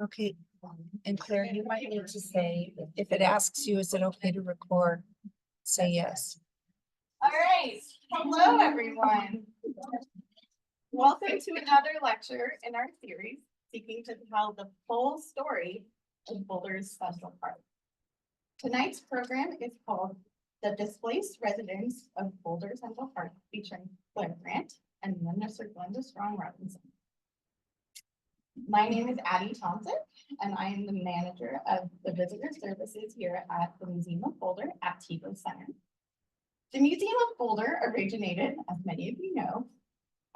Okay, and Claire, you might need to say, if it asks you, is it okay to record? Say yes. All right. Hello, everyone. Welcome to another lecture in our series, seeking to tell the full story of Boulder's Central Park. Tonight's program is called The Displaced Residents of Boulder Central Park, featuring Clare Brandt and Minister Glenda Robinson. My name is Addie Thompson, and I am the manager of the visitor services here at the Museum of Boulder at Tico Center. The Museum of Boulder originated, as many of you know,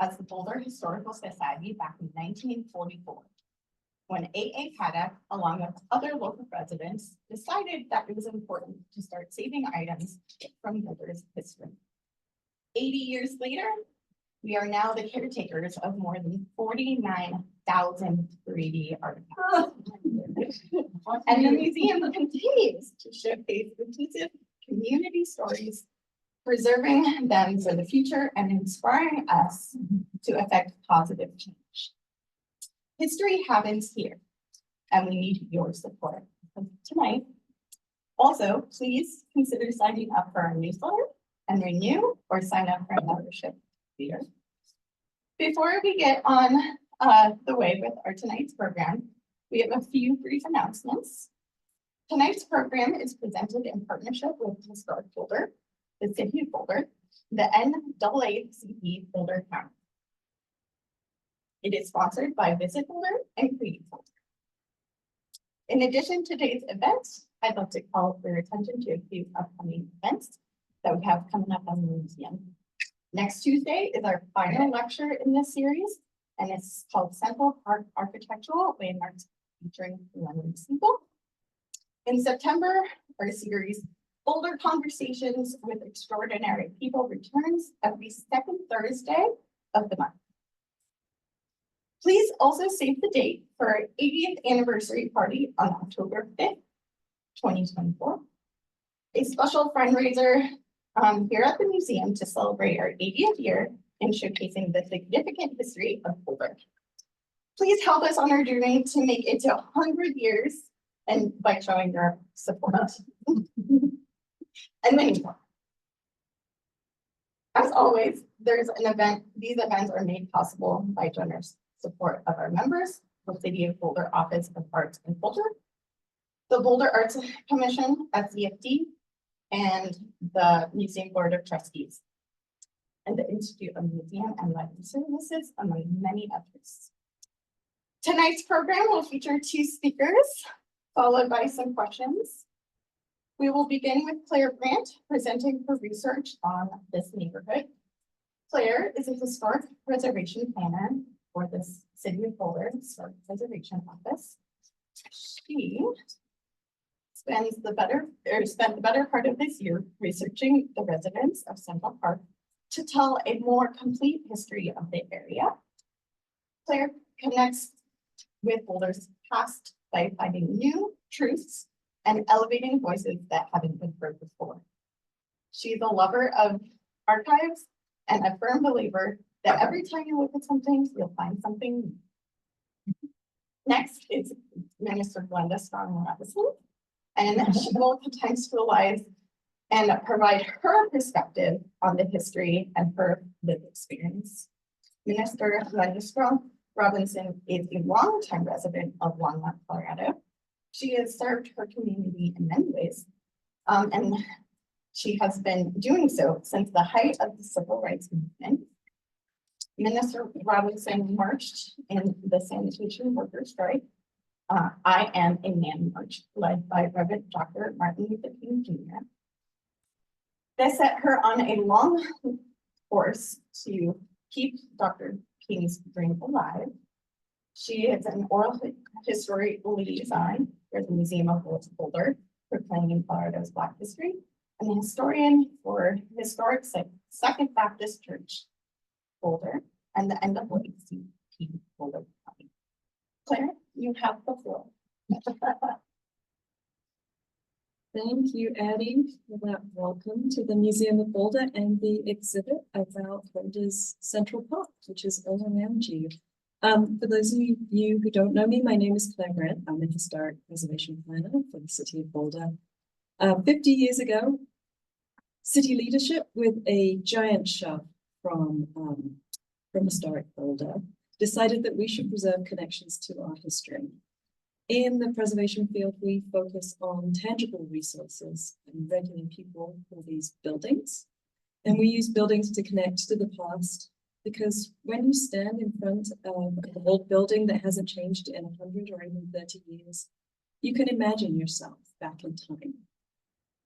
as the Boulder Historical Society back in 1944, when A.A. Paddock, along with other local residents, decided that it was important to start saving items from Boulder's history. 80 years later, we are now the caretakers of more than 49,000 3D artifacts. And the museum continues to showcase inclusive community stories, preserving them for the future and inspiring us to effect positive change. History happens here, and we need your support tonight. Also, please consider signing up for our newsletter and renew or sign up for a membership here. Before we get on the way with our tonight's program, we have a few brief announcements. Tonight's program is presented in partnership with Historic Boulder, the City of Boulder, the NAACP Boulder County. It is sponsored by Visit Boulder and Create Boulder. In addition to today's events, I'd like to call your attention to a few upcoming events that we have coming up on the museum. Next Tuesday is our final lecture in this series, and it's called Central Park Architectural Landmarks, featuring London Steeple. In September, our series Boulder Conversations with Extraordinary People returns every second Thursday of the month. Please also save the date for our 80th anniversary party on October 5th, 2024. A special fundraiser here at the museum to celebrate our 80th year and showcasing the significant history of Boulder. Please help us on our journey to make it to 100 years and by showing your support. And many more. As always, there's an event. These events are made possible by generous support of our members, the City of Boulder Office of Arts and Culture, the Boulder Arts Commission at CFD, and the Museum Board of Trustees, and the Institute of Museum and Library Services, among many others. Tonight's program will feature 2 speakers, followed by some questions. We will begin with Clare Brandt, presenting her research on this neighborhood. Clare is a historic preservation planner for the City of Boulder Historic Preservation Office. She spent the better part of this year researching the residents of Central Park to tell a more complete history of the area. Clare connects with Boulder's past by finding new truths and elevating voices that haven't been heard before. She's a lover of archives and a firm believer that every time you look at something, you'll find something new. Next is Minister Glenda Robinson, and she will contextualize and provide her perspective on the history and her lived experience. Minister Glenda Robinson is a longtime resident of Longmont, Colorado. She has served her community in many ways, and she has been doing so since the height of the civil rights movement. Minister Robinson marched in the sanitation workers' strike. I Am a Man march led by Reverend Dr. Martin Luther King Jr. This set her on a long course to keep Dr. King's dream alive. She is an oral history liaison for the Museum of Boulder, proclaiming Colorado's Black history, and a historian for historic Second Baptist Church, Boulder, and the NAACP Boulder County. Clare, you have the floor. Thank you, Addie, for that welcome to the Museum of Boulder and the exhibit about Glenda's Central Park, which is OMG. For those of you who don't know me, my name is Clare Brandt. I'm a historic preservation planner for the city of Boulder. 50 years ago, city leadership with a giant shove from historic Boulder decided that we should preserve connections to our history. In the preservation field, we focus on tangible resources and regular people for these buildings. And we use buildings to connect to the past, because when you stand in front of an old building that hasn't changed in 100 or even 30 years, you can imagine yourself back in time.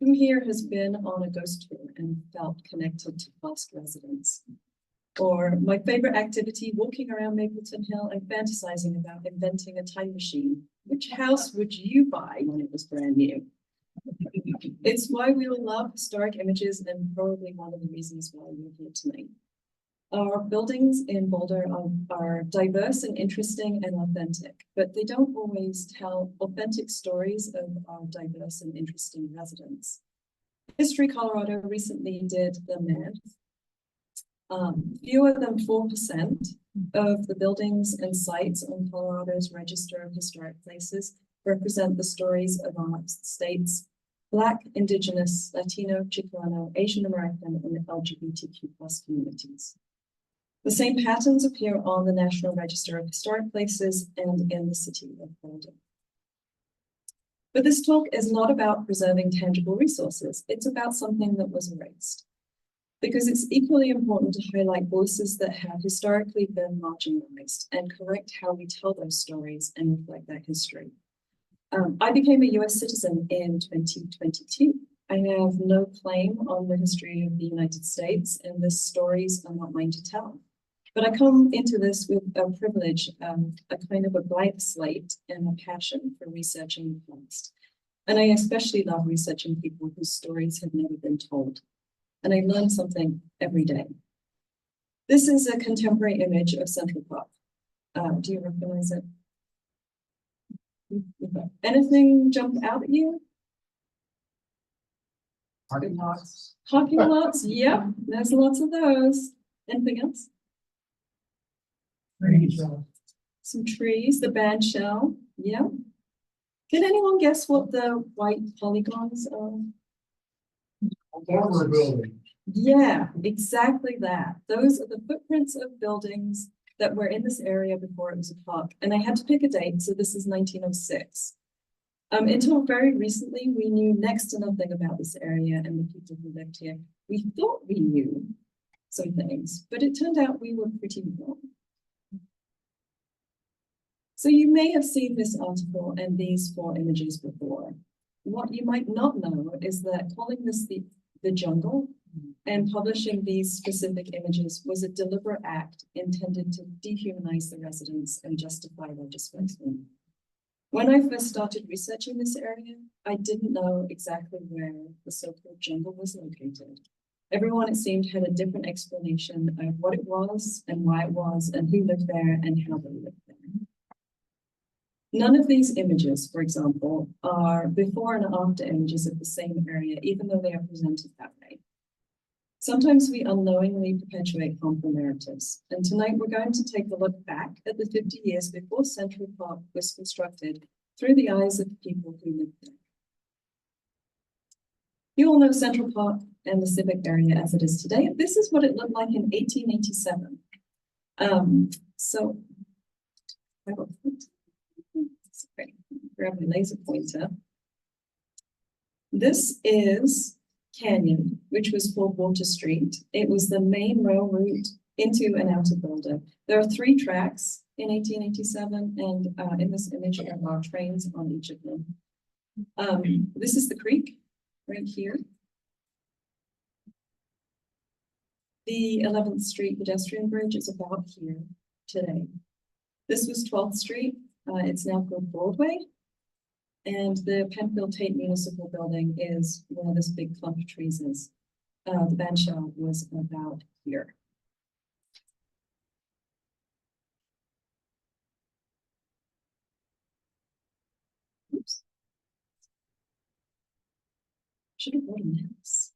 Who here has been on a ghost tour and felt connected to past residents? Or my favorite activity, walking around Mapleton Hill and fantasizing about inventing a time machine. Which house would you buy when it was brand new? It's why we all love historic images, and probably one of the reasons why we're here tonight. Our buildings in Boulder are diverse and interesting and authentic, but they don't always tell authentic stories of our diverse and interesting residents. History Colorado recently did the math. Fewer than 4% of the buildings and sites on Colorado's Register of Historic Places represent the stories of our state's Black, Indigenous, Latino, Chicano, Asian American, and LGBTQ+ communities. The same patterns appear on the National Register of Historic Places and in the city of Boulder. But this talk is not about preserving tangible resources. It's about something that was erased. Because it's equally important to highlight voices that have historically been marginalized and correct how we tell those stories and reflect that history. I became a US citizen in 2022. I have no claim on the history of the United States, and the stories are not mine to tell. But I come into this with a privilege, a kind of a blank slate and a passion for researching the past. And I especially love researching people whose stories have never been told. And I learn something every day. This is a contemporary image of Central Park. Do you recognize it? Anything jump out at you? Parking lots. Parking lots, yep, there's lots of those. Anything else? Trees. Some trees, the band shell, yeah. Can anyone guess what the white polygons are? Former building. Yeah, exactly that. Those are the footprints of buildings that were in this area before it was a park. And I had to pick a date, so this is 1906. Until very recently, we knew next to nothing about this area and the people who lived here. We thought we knew some things, but it turned out we were pretty wrong. So you may have seen this article and these 4 images before. What you might not know is that calling this the jungle and publishing these specific images was a deliberate act intended to dehumanize the residents and justify their displacement. When I first started researching this area, I didn't know exactly where the so-called jungle was located. Everyone, it seemed, had a different explanation of what it was and why it was and who lived there and how they lived there. None of these images, for example, are before and after images of the same area, even though they are presented that way. Sometimes we unknowingly perpetuate harmful narratives, and tonight we're going to take a look back at the 50 years before Central Park was constructed through the eyes of the people who lived there. You all know Central Park and the civic area as it is today. This is what it looked like in 1887. Sorry, grab my laser pointer. This is Canyon, which was called Water Street. It was the main rail route into and out of Boulder. There are 3 tracks in 1887, and in this image there are trains on each of them. This is the creek right here. The 11th Street pedestrian bridge is about here today. This was 12th Street. It's now called Broadway. And the Penfield Tate Municipal Building is where this big clump of trees is. The band shell was about here. Oops. Should have brought a mouse.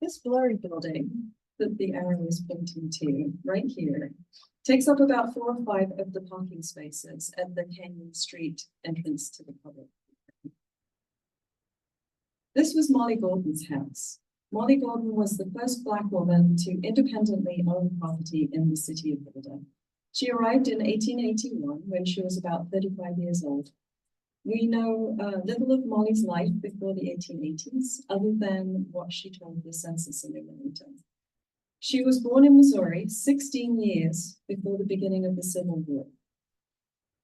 This blurry building that the arrow is pointing to, right here, takes up about 4 or 5 of the parking spaces at the Canyon Street entrance to the public. This was Molly Gordon's house. Molly Gordon was the first Black woman to independently own property in the city of Boulder. She arrived in 1881 when she was about 35 years old. We know little of Molly's life before the 1880s, other than what she told the census enumerator. She was born in Missouri 16 years before the beginning of the Civil War.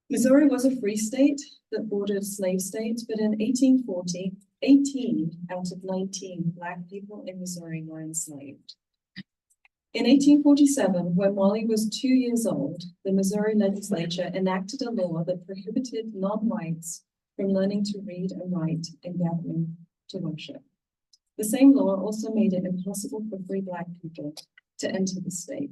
Missouri was a free state that bordered slave states, but in 1840, 18 out of 19 Black people in Missouri were enslaved. In 1847, when Molly was 2 years old, the Missouri legislature enacted a law that prohibited non-whites from learning to read and write and gathering to worship. The same law also made it impossible for free Black people to enter the state.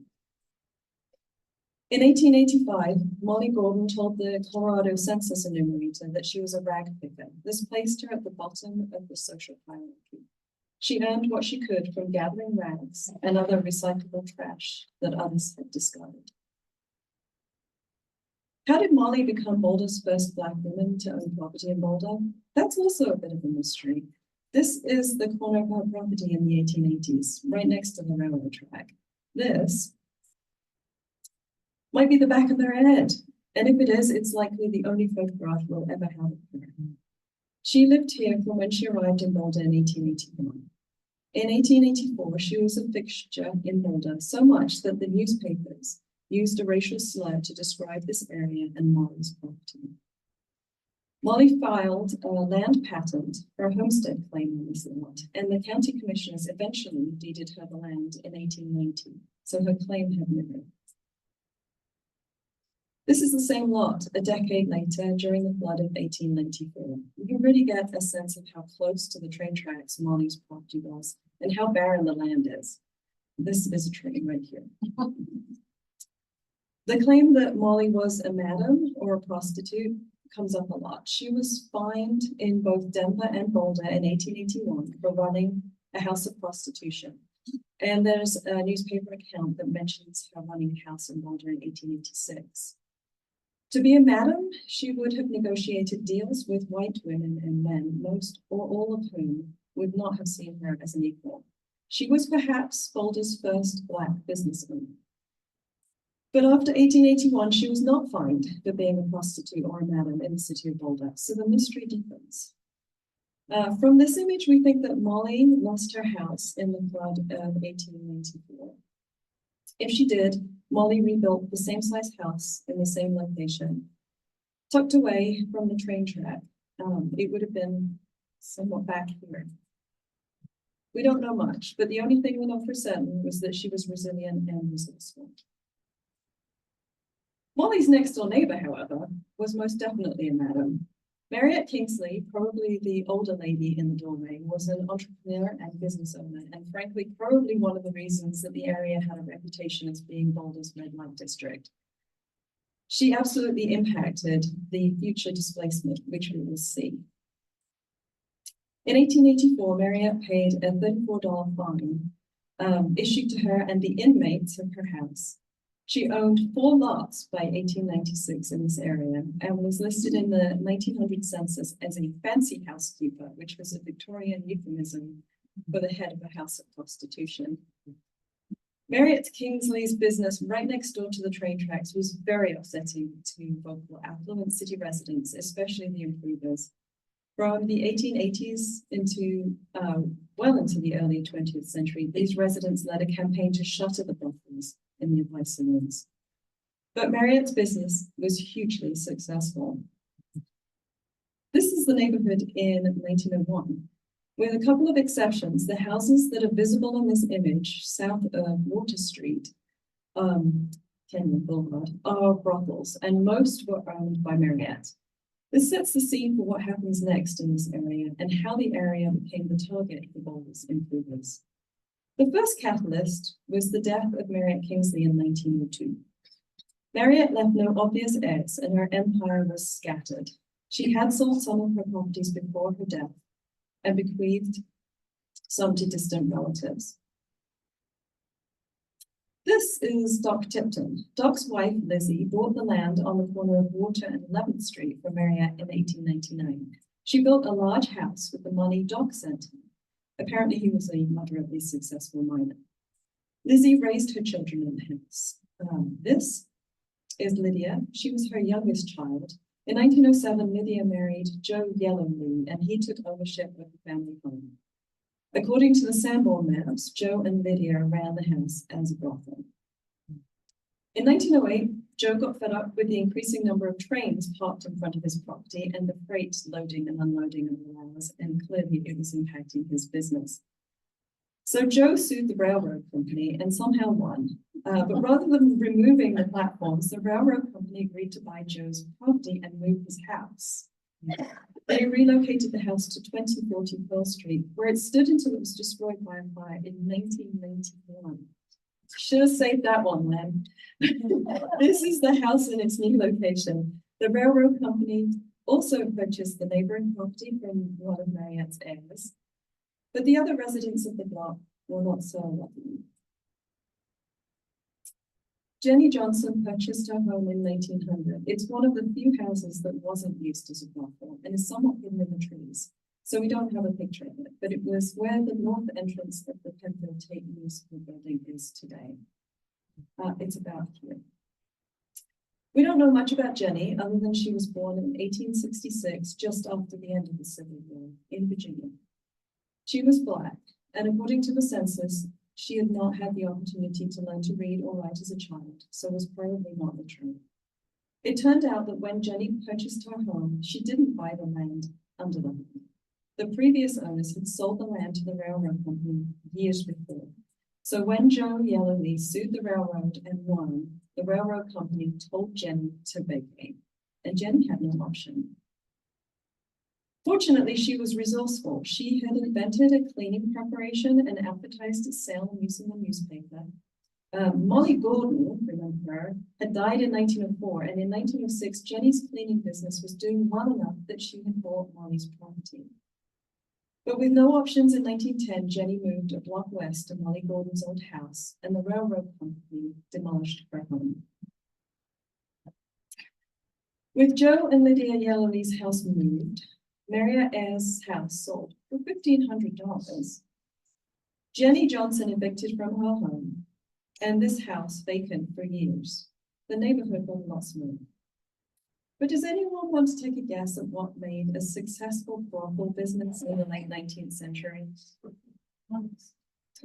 In 1885, Molly Gordon told the Colorado census enumerator that she was a rag picker. This placed her at the bottom of the social hierarchy. She earned what she could from gathering rags and other recyclable trash that others had discarded. How did Molly become Boulder's first Black woman to own property in Boulder? That's also a bit of a mystery. This is the corner of her property in the 1880s, right next to the railroad track. This might be the back of her head, and if it is, it's likely the only photograph we'll ever have of her. She lived here from when she arrived in Boulder in 1881. In 1884, she was a fixture in Boulder so much that the newspapers used a racial slur to describe this area and Molly's property. Molly filed a land patent for a homestead claim on this lot, and the county commissioners eventually deeded her the land in 1890, so her claim had merit. This is the same lot a decade later during the flood of 1894. You can really get a sense of how close to the train tracks Molly's property was and how barren the land is. This is a train right here. The claim that Molly was a madam or a prostitute comes up a lot. She was fined in both Denver and Boulder in 1881 for running a house of prostitution. And there's a newspaper account that mentions her running a house in Boulder in 1886. To be a madam, she would have negotiated deals with white women and men, most or all of whom would not have seen her as an equal. She was perhaps Boulder's first Black businesswoman. But after 1881, she was not fined for being a prostitute or a madam in the city of Boulder, so the mystery deepens. From this image, we think that Molly lost her house in the flood of 1894. If she did, Molly rebuilt the same size house in the same location, tucked away from the train track. It would have been somewhat back here. We don't know much, but the only thing we know for certain was that she was resilient and resourceful. Molly's next door neighbor, however, was most definitely a madam. Marriott Kingsley, probably the older lady in the doorway, was an entrepreneur and business owner, and frankly, probably one of the reasons that the area had a reputation as being Boulder's red light district. She absolutely impacted the future displacement, which we will see. In 1884, Marriott paid a $34 fine issued to her and the inmates of her house. She owned 4 lots by 1896 in this area and was listed in the 1900 census as a fancy housekeeper, which was a Victorian euphemism for the head of a house of prostitution. Marriott Kingsley's business right next door to the train tracks was very upsetting to local affluent city residents, especially the improvers. From the 1880s into well into the early 20th century, these residents led a campaign to shutter the brothels in nearby saloons. But Marriott's business was hugely successful. This is the neighborhood in 1901. With a couple of exceptions, the houses that are visible in this image south of Water Street, Canyon Boulevard, are brothels, and most were owned by Marriott. This sets the scene for what happens next in this area and how the area became the target for Boulder's improvers. The first catalyst was the death of Marriott Kingsley in 1902. Marriott left no obvious heirs, and her empire was scattered. She had sold some of her properties before her death and bequeathed some to distant relatives. This is Doc Tipton. Doc's wife, Lizzie, bought the land on the corner of Water and 11th Street from Marriott in 1899. She built a large house with the money Doc sent him. Apparently, he was a moderately successful miner. Lizzie raised her children in the house. This is Lydia. She was her youngest child. In 1907, Lydia married Joe Yellowlee, and he took ownership of the family home. According to the Sanborn maps, Joe and Lydia ran the house as a brothel. In 1908, Joe got fed up with the increasing number of trains parked in front of his property and the freight loading and unloading of the hours, and clearly it was impacting his business. So Joe sued the railroad company and somehow won. But rather than removing the platforms, the railroad company agreed to buy Joe's property and move his house. They relocated the house to 2040 Pearl Street, where it stood until it was destroyed by a fire in 1991. Should have saved that one, Len. This is the house in its new location. The railroad company also purchased the neighboring property from one of Marriott's heirs, but the other residents of the block were not so lucky. Jenny Johnson purchased her home in 1900. It's one of the few houses that wasn't used as a brothel and is somewhat hidden in the trees. So we don't have a picture of it, but it was where the north entrance of the Penfield Tate Municipal Building is today. It's about here. We don't know much about Jenny other than she was born in 1866, just after the end of the Civil War in Virginia. She was Black, and according to the census, she had not had the opportunity to learn to read or write as a child, so was probably not literate. It turned out that when Jenny purchased her home, she didn't buy the land under the home. The previous owners had sold the land to the railroad company years before. So when Joe Yellowlee sued the railroad and won, the railroad company told Jenny to vacate, and Jenny had no option. Fortunately, she was resourceful. She had invented a cleaning preparation and advertised its sale and use in the newspaper. Molly Gordon, remember her, had died in 1904, and in 1906, Jenny's cleaning business was doing well enough that she had bought Molly's property. But with no options in 1910, Jenny moved a block west to Molly Gordon's old house, and the railroad company demolished her home. With Joe and Lydia Yellowlee's house moved, Marriott Ayres' house sold for $1,500. Jenny Johnson evicted from her home, and this house vacant for years. The neighborhood got a lot smaller. But does anyone want to take a guess at what made a successful brothel business in the late 19th century? I don't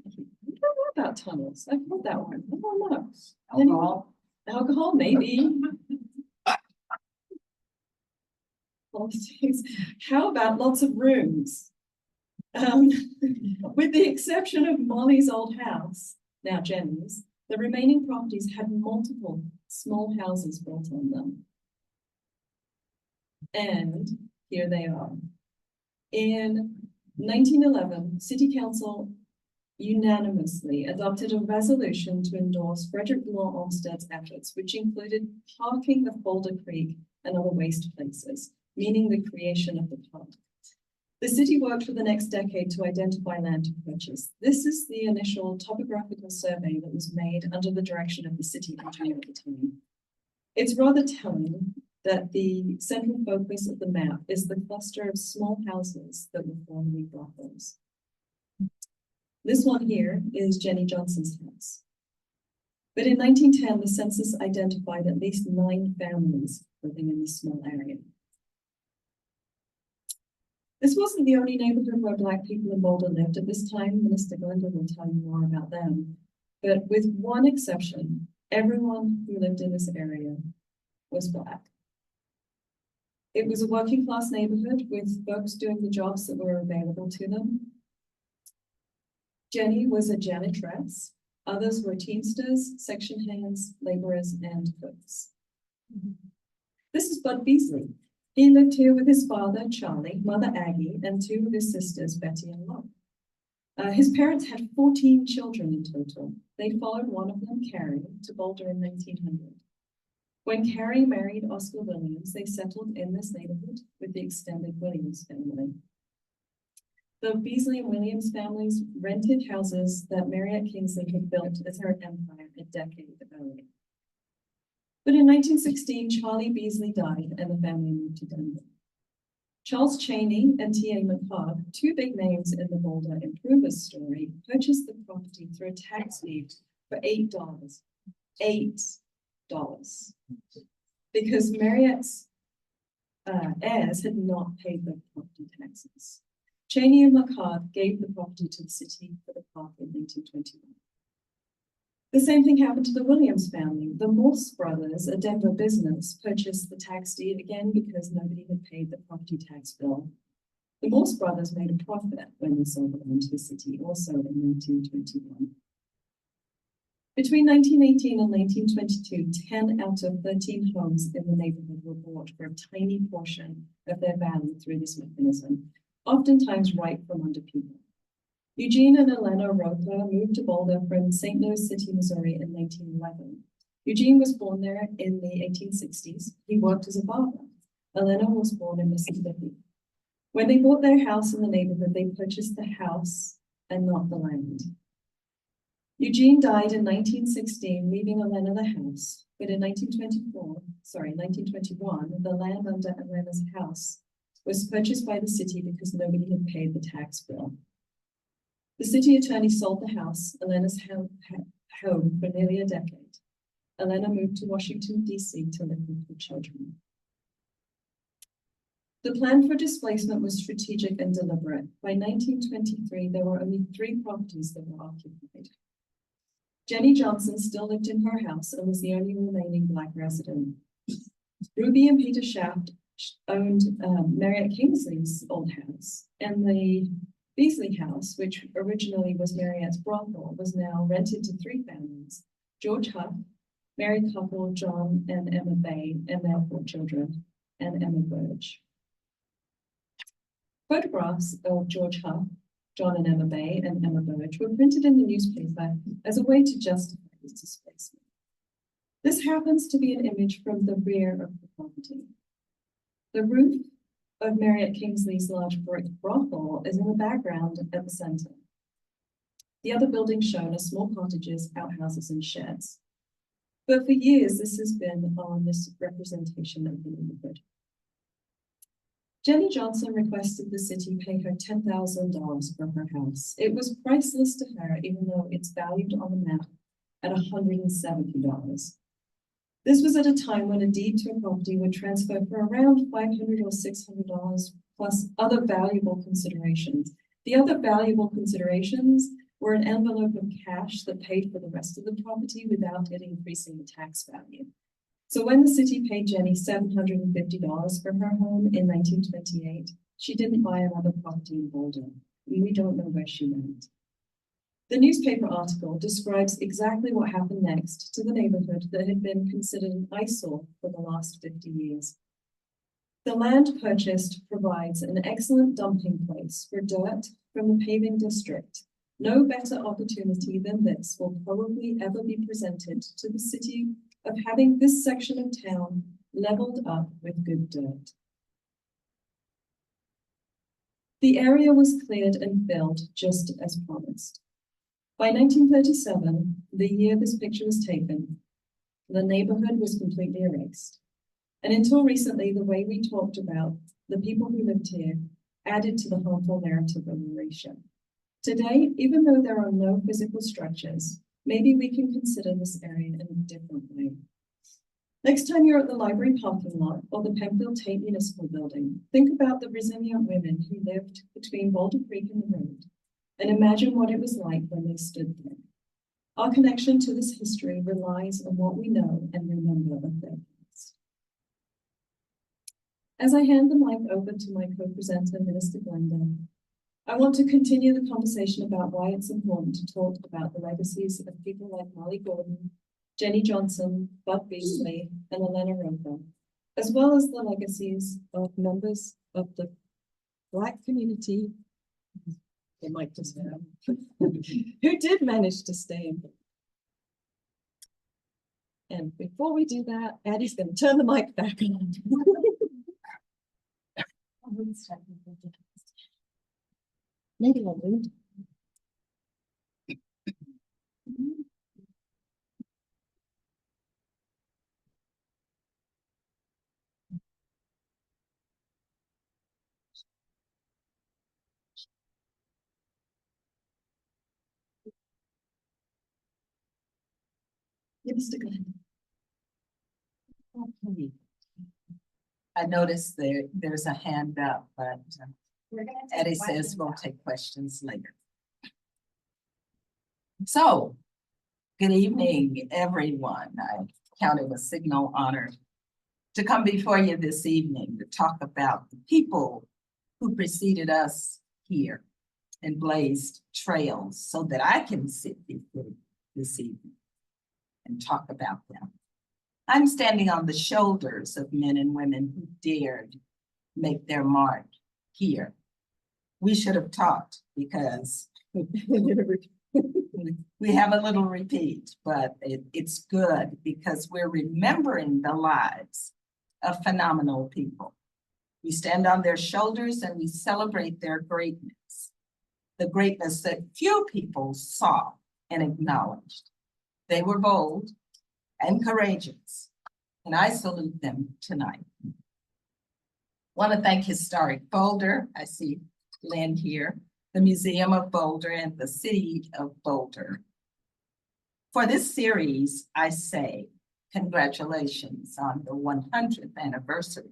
know about tunnels. I've heard that one. I don't know. Alcohol? Alcohol, maybe. Politics. How about lots of rooms? With the exception of Molly's old house, now Jenny's, the remaining properties had multiple small houses built on them. And here they are. In 1911, City Council unanimously adopted a resolution to endorse Frederick Law Olmsted's efforts, which included parking of Boulder Creek and other waste places, meaning the creation of the park. The city worked for the next decade to identify land to purchase. This is the initial topographical survey that was made under the direction of the city engineer at the time. It's rather telling that the central focus of the map is the cluster of small houses that were formerly brothels. This one here is Jenny Johnson's house. But in 1910, the census identified at least 9 families living in this small area. This wasn't the only neighborhood where Black people in Boulder lived at this time. Minister Glenda will tell you more about them. But with one exception, everyone who lived in this area was Black. It was a working class neighborhood with folks doing the jobs that were available to them. Jenny was a janitress. Others were teamsters, section hands, laborers, and cooks. This is Bud Beasley. He lived here with his father, Charlie, mother Aggie, and 2 of his sisters, Betty and Locke. His parents had 14 children in total. They followed one of them, Carrie, to Boulder in 1900. When Carrie married Oscar Williams, they settled in this neighborhood with the extended Williams family. The Beasley and Williams families rented houses that Marriott Kingsley had built as her empire a decade earlier. But in 1916, Charlie Beasley died and the family moved to Denver. Charles Cheney and T.A. McHugh, two big names in the Boulder improvers story, purchased the property through a tax deed for $8. $8. Because Marriott's heirs had not paid their property taxes. Cheney and McHugh gave the property to the city for the park in 1921. The same thing happened to the Williams family. The Morse brothers, a Denver business, purchased the tax deed again because nobody had paid the property tax bill. The Morse brothers made a profit when they sold the land to the city, also in 1921. Between 1918 and 1922, 10 out of 13 homes in the neighborhood were bought for a tiny portion of their value through this mechanism, oftentimes right from under people. Eugene and Elena Roper moved to Boulder from St. Louis City, Missouri in 1911. Eugene was born there in the 1860s. He worked as a barber. Elena was born in Mississippi. When they bought their house in the neighborhood, they purchased the house and not the land. Eugene died in 1916, leaving Elena the house. But in 1921, the land under Elena's house was purchased by the city because nobody had paid the tax bill. The city attorney sold the house, Elena's home, for nearly a decade. Elena moved to Washington, D.C. to live with her children. The plan for displacement was strategic and deliberate. By 1923, there were only 3 properties that were occupied. Jenny Johnson still lived in her house and was the only remaining Black resident. Ruby and Peter Shaft owned Marriott Kingsley's old house, and the Beasley house, which originally was Marriott's brothel, was now rented to 3 families: George Huff, married couple John and Emma Bay, and their 4 children, and Emma Burge. Photographs of George Huff, John and Emma Bay, and Emma Burge were printed in the newspaper as a way to justify his displacement. This happens to be an image from the rear of the property. The roof of Marriott Kingsley's large brick brothel is in the background at the center. The other buildings shown are small cottages, outhouses, and sheds. But for years, this has been our misrepresentation of the neighborhood. Jenny Johnson requested the city pay her $10,000 for her house. It was priceless to her, even though it's valued on the map at $170. This was at a time when a deed to a property would transfer for around $500 or $600 plus other valuable considerations. The other valuable considerations were an envelope of cash that paid for the rest of the property without it increasing the tax value. So when the city paid Jenny $750 for her home in 1928, she didn't buy another property in Boulder, and we don't know where she went. The newspaper article describes exactly what happened next to the neighborhood that had been considered an eyesore for the last 50 years. The land purchased provides an excellent dumping place for dirt from the paving district. No better opportunity than this will probably ever be presented to the city of having this section of town leveled up with good dirt. The area was cleared and filled just as promised. By 1937, the year this picture was taken, the neighborhood was completely erased. And until recently, the way we talked about the people who lived here added to the harmful narrative of erasure. Today, even though there are no physical structures, maybe we can consider this area in a different way. Next time you're at the library parking lot or the Penfield Tate Municipal Building, think about the resilient women who lived between Boulder Creek and the road, and imagine what it was like when they stood there. Our connection to this history relies on what we know and remember of their past. As I hand the mic over to my co-presenter, Minister Glenda, I want to continue the conversation about why it's important to talk about the legacies of people like Molly Gordon, Jenny Johnson, Bud Beasley, and Elena Roper, as well as the legacies of members of the Black community, they might just have, who did manage to stay in. And before we do that, Addie's going to turn the mic back on. Maybe I'll read. Mr. Glenda. Okay. I noticed there's a hand up, but We're gonna take Eddie says questions we'll now. take questions later. So, good evening, everyone. I count it a signal honor to come before you this evening to talk about the people who preceded us here and blazed trails so that I can sit before you this evening and talk about them. I'm standing on the shoulders of men and women who dared make their mark here. We should have talked because we have a little repeat, but it's good because we're remembering the lives of phenomenal people. We stand on their shoulders and we celebrate their greatness, the greatness that few people saw and acknowledged. They were bold and courageous, and I salute them tonight. Want to thank Historic Boulder, I see Lynn here, the Museum of Boulder and the City of Boulder. For this series, I say congratulations on the 100th anniversary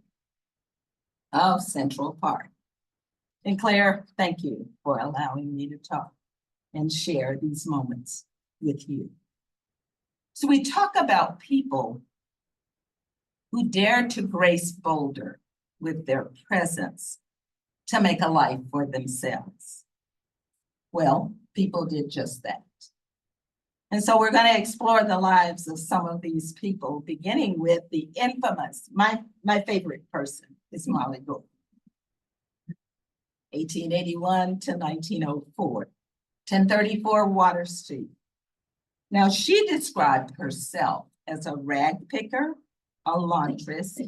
of Central Park. And Claire, thank you for allowing me to talk and share these moments with you. So we talk about people who dared to grace Boulder with their presence to make a life for themselves. Well, people did just that. And so we're going to explore the lives of some of these people, beginning with the infamous, my favorite person is Molly Gordon. 1881 to 1904, 1034 Water Street. Now, she described herself as a rag picker, a laundress,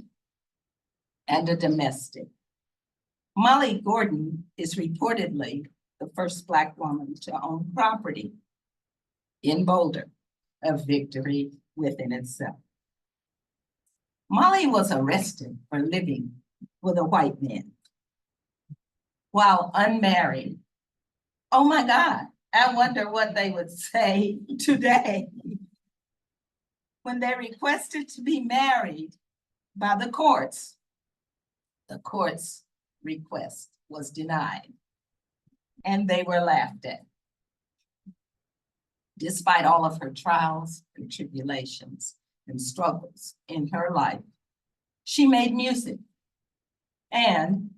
and a domestic. Molly Gordon is reportedly the first Black woman to own property in Boulder, a victory within itself. Molly was arrested for living with a white man while unmarried. Oh my God, I wonder what they would say today when they requested to be married by the courts. The court's request was denied and they were laughed at. Despite all of her trials and tribulations and struggles in her life, she made music and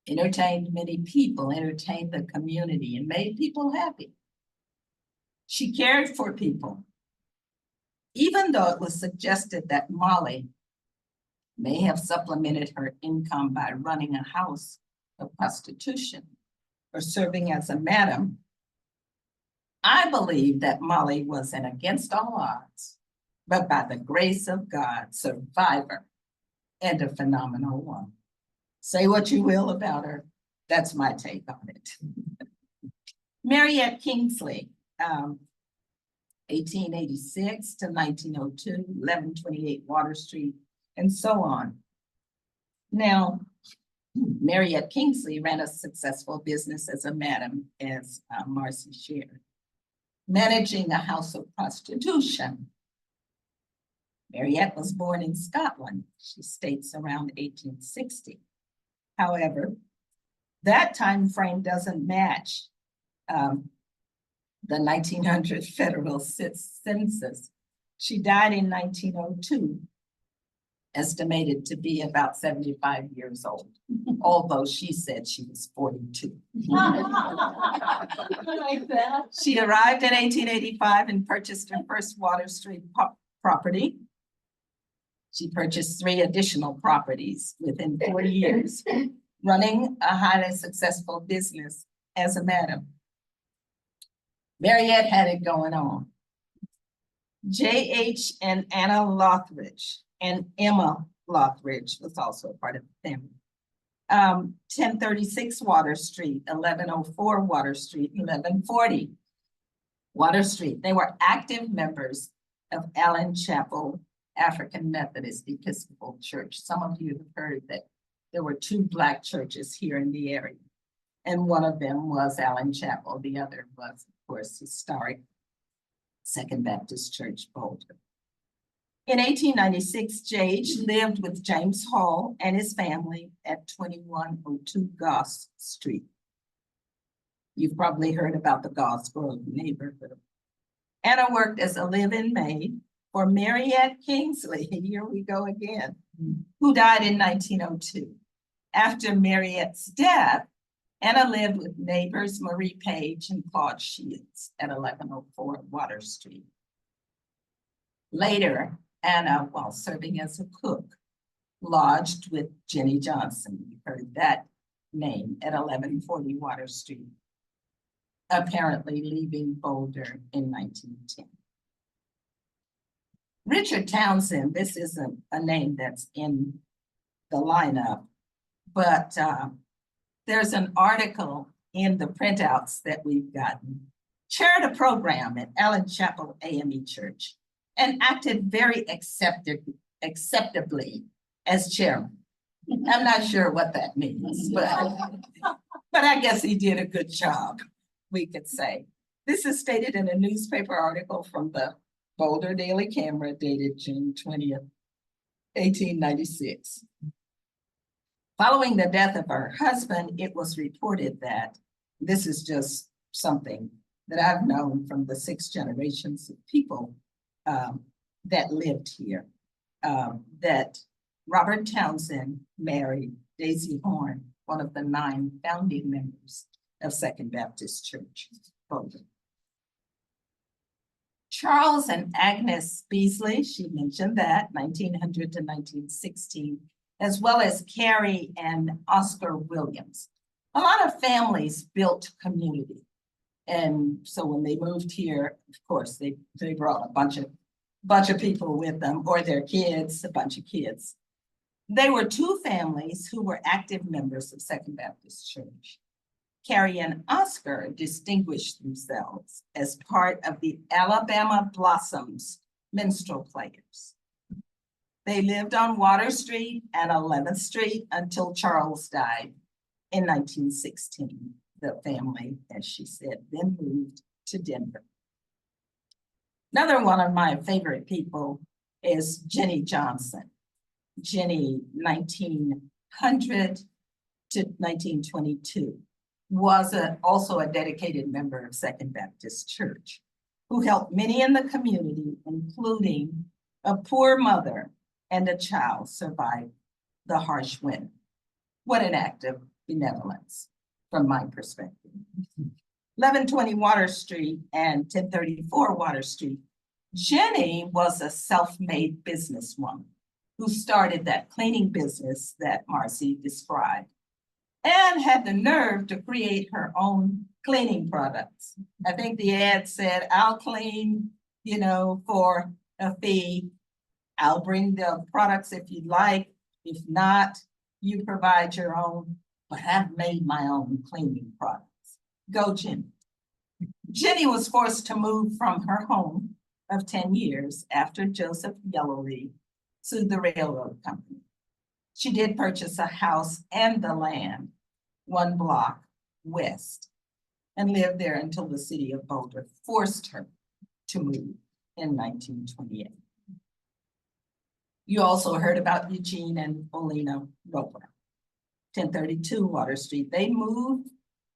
entertained many people, entertained the community, and made people happy. She cared for people, even though it was suggested that Molly may have supplemented her income by running a house of prostitution or serving as a madam. I believe that Molly was an against all odds, but by the grace of God, survivor and a phenomenal woman. Say what you will about her, that's my take on it. Mariette Kingsley, 1886 to 1902, 1128 Water Street, and so on. Now, Mariette Kingsley ran a successful business as a madam, as Marcy shared, managing a house of prostitution. Mariette was born in Scotland, she states around 1860. However, that time frame doesn't match the 1900 federal census. She died in 1902, estimated to be about 75 years old, although she said she was 42. Like that. She arrived in 1885 and purchased her first Water Street property. She purchased 3 additional properties within 4 years, running a highly successful business as a madam. Mariette had it going on. J.H. and Anna Lothridge and Emma Lothridge was also a part of the family. 1036 Water Street, 1104 Water Street, 1140 Water Street. They were active members of Allen Chapel African Methodist Episcopal Church. Some of you have heard that there were 2 Black churches here in the area, and one of them was Allen Chapel. The other was, of course, Historic Second Baptist Church, Boulder. In 1896, J.H. lived with James Hall and his family at 2102 Goss Street. You've probably heard about the Goss Grove neighborhood. Anna worked as a live-in maid for Mariette Kingsley, here we go again, who died in 1902. After Mariette's death, Anna lived with neighbors Marie Page and Claude Shields at 1104 Water Street. Later, Anna, while serving as a cook, lodged with Jenny Johnson. You heard that name at 1140 Water Street, apparently leaving Boulder in 1910. Richard Townsend, this isn't a name that's in the lineup, but there's an article in the printouts that we've gotten. Chaired a program at Allen Chapel AME Church and acted very acceptably as chairman. I'm not sure what that means, but I guess he did a good job, we could say. This is stated in a newspaper article from the Boulder Daily Camera dated June 20th, 1896. Following the death of her husband, it was reported that, this is just something that I've known from the 6 generations of people that lived here, that Robert Townsend married Daisy Horn, one of the 9 founding members of Second Baptist Church, Boulder. Charles and Agnes Beasley, she mentioned that, 1900 to 1916, as well as Carrie and Oscar Williams. A lot of families built community. And so when they moved here, of course, they brought a bunch of people with them, or their kids, a bunch of kids. They were 2 families who were active members of Second Baptist Church. Carrie and Oscar distinguished themselves as part of the Alabama Blossoms minstrel players. They lived on Water Street and 11th Street until Charles died in 1916. The family, as she said, then moved to Denver. Another one of my favorite people is Jenny Johnson. Jenny, 1900 to 1922, was also a dedicated member of Second Baptist Church, who helped many in the community, including a poor mother and a child survive the harsh winter. What an act of benevolence from my perspective. 1120 Water Street and 1034 Water Street. Jenny was a self-made businesswoman who started that cleaning business that Marcy described and had the nerve to create her own cleaning products. I think the ad said, I'll clean, for a fee. I'll bring the products if you'd like. If not, you provide your own, but I've made my own cleaning products. Go, Jenny. Jenny was forced to move from her home of 10 years after Joseph Yellowleaf sued the railroad company. She did purchase a house and the land 1 block west and lived there until the city of Boulder forced her to move in 1928. You also heard about Eugene and Olena Roper, 1032 Water Street. They moved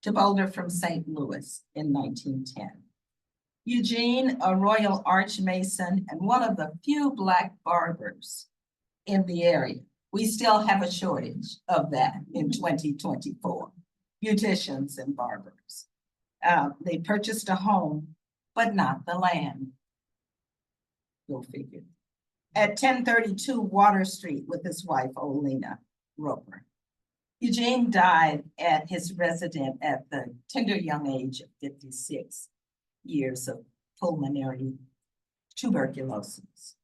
to Boulder from St. Louis in 1910. Eugene, a Royal Arch Mason and one of the few Black barbers in the area. We still have a shortage of that in 2024, beauticians and barbers. They purchased a home, but not the land. Go figure. At 1032 Water Street with his wife, Olena Roper. Eugene died at his residence at the tender young age of 56 years of pulmonary tuberculosis.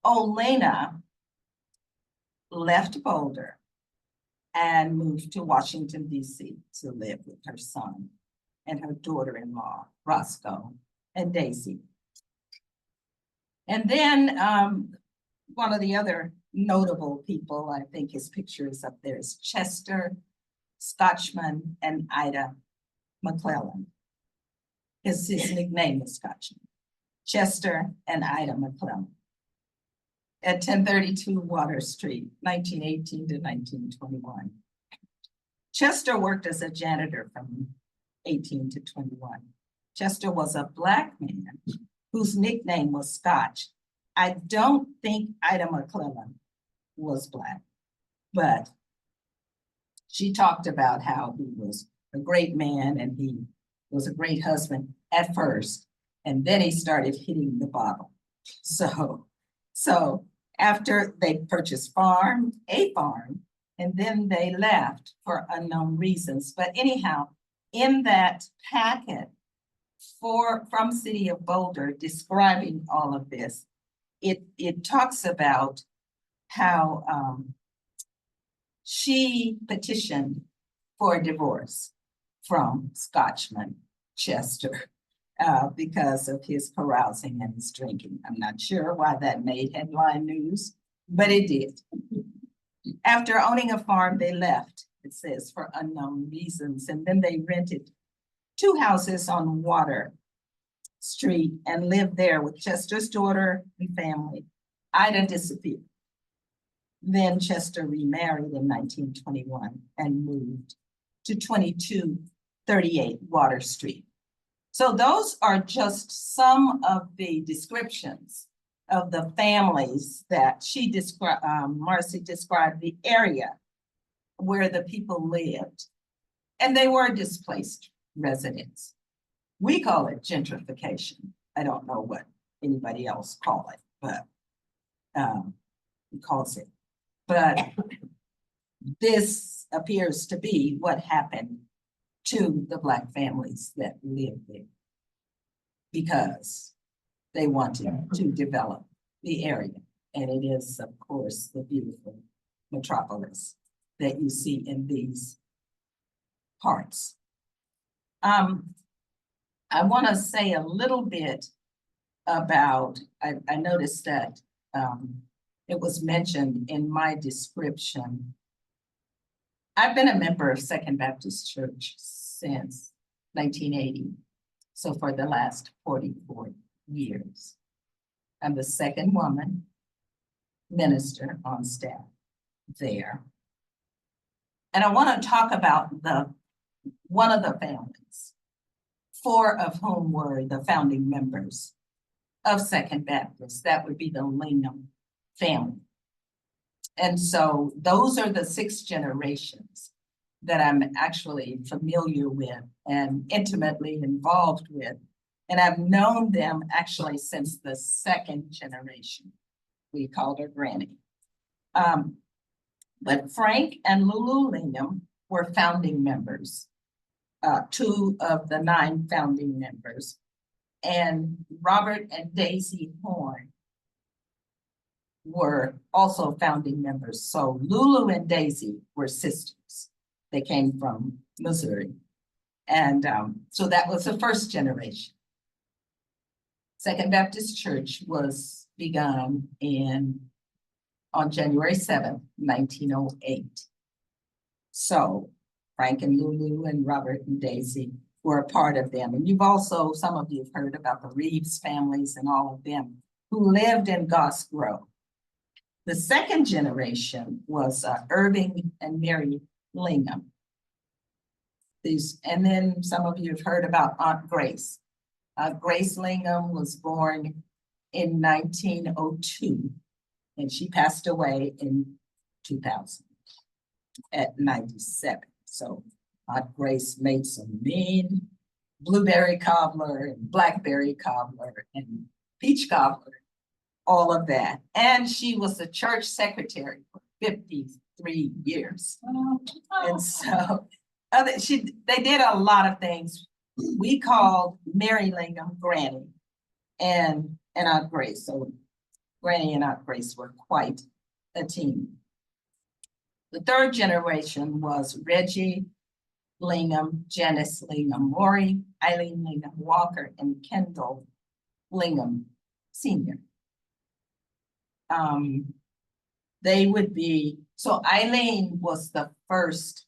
Olena left Boulder and moved to Washington, D.C. to live with her son and her daughter-in-law, Roscoe and Daisy. And then one of the other notable people, I think his picture is up there, is Chester Scotchman and Ida McClellan. His nickname was Scotchman. Chester and Ida McClellan. At 1032 Water Street, 1918 to 1921. Chester worked as a janitor from 18 to 21. Chester was a Black man whose nickname was Scotch. I don't think Ida McClellan was Black, but she talked about how he was a great man and he was a great husband at first, and then he started hitting the bottle. So after they purchased a farm, and then they left for unknown reasons. But anyhow, in that packet from City of Boulder describing all of this, it talks about how she petitioned for a divorce from Scotchman Chester because of his carousing and his drinking. I'm not sure why that made headline news, but it did. After owning a farm, they left, it says, for unknown reasons, and then they rented 2 houses on Water Street and lived there with Chester's daughter and family. Ida disappeared. Then Chester remarried in 1921 and moved to 2238 Water Street. So those are just some of the descriptions of the families that she described, Marcy described the area where the people lived. And they were displaced residents. We call it gentrification. I don't know what anybody else call it, but calls it. But this appears to be what happened to the Black families that lived there because they wanted to develop the area. And it is, of course, the beautiful metropolis that you see in these parts. I want to say a little bit about, I noticed that it was mentioned in my description. I've been a member of Second Baptist Church since 1980. So for the last 44 years. I'm the second woman minister on staff there. And I want to talk about one of the families, 4 of whom were the founding members of Second Baptist. That would be the Lingham family. And so those are the 6 generations that I'm actually familiar with and intimately involved with. And I've known them actually since the 2nd generation. We called her Granny. But Frank and Lulu Lingham were founding members, 2 of the 9 founding members. And Robert and Daisy Horn were also founding members. So Lulu and Daisy were sisters. They came from Missouri. And so that was the 1st generation. Second Baptist Church was begun on January 7th, 1908. So Frank and Lulu and Robert and Daisy were a part of them. And you've also, some of you have heard about the Reeves families and all of them who lived in Goss Grove. The 2nd generation was Irving and Mary Lingham. And then some of you have heard about Aunt Grace. Grace Lingham was born in 1902, and she passed away in 2000 at 97. So Aunt Grace made some mean blueberry cobbler and blackberry cobbler and peach cobbler, all of that. And she was the church secretary for 53 years. And so they did a lot of things. We called Mary Lingham Granny and Aunt Grace. So Granny and Aunt Grace were quite a team. The 3rd generation was Reggie Lingham, Janice Lingham Maury, Eileen Lingham Walker, and Kendall Lingham Sr. They would be, so Eileen was the first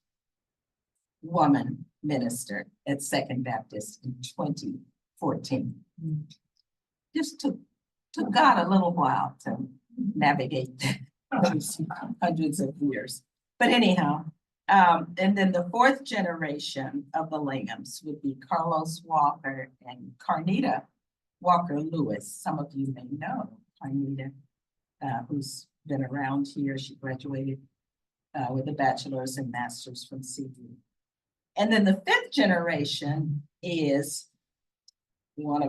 woman minister at Second Baptist in 20 14. Just took God a little while to navigate those hundreds of years. But anyhow, and then the fourth generation of the Linghams would be Carlos Walker and Carnita Walker Lewis. Some of you may know Carnita, who's been around here. She graduated with a bachelor's and master's from CU. And then the fifth generation is one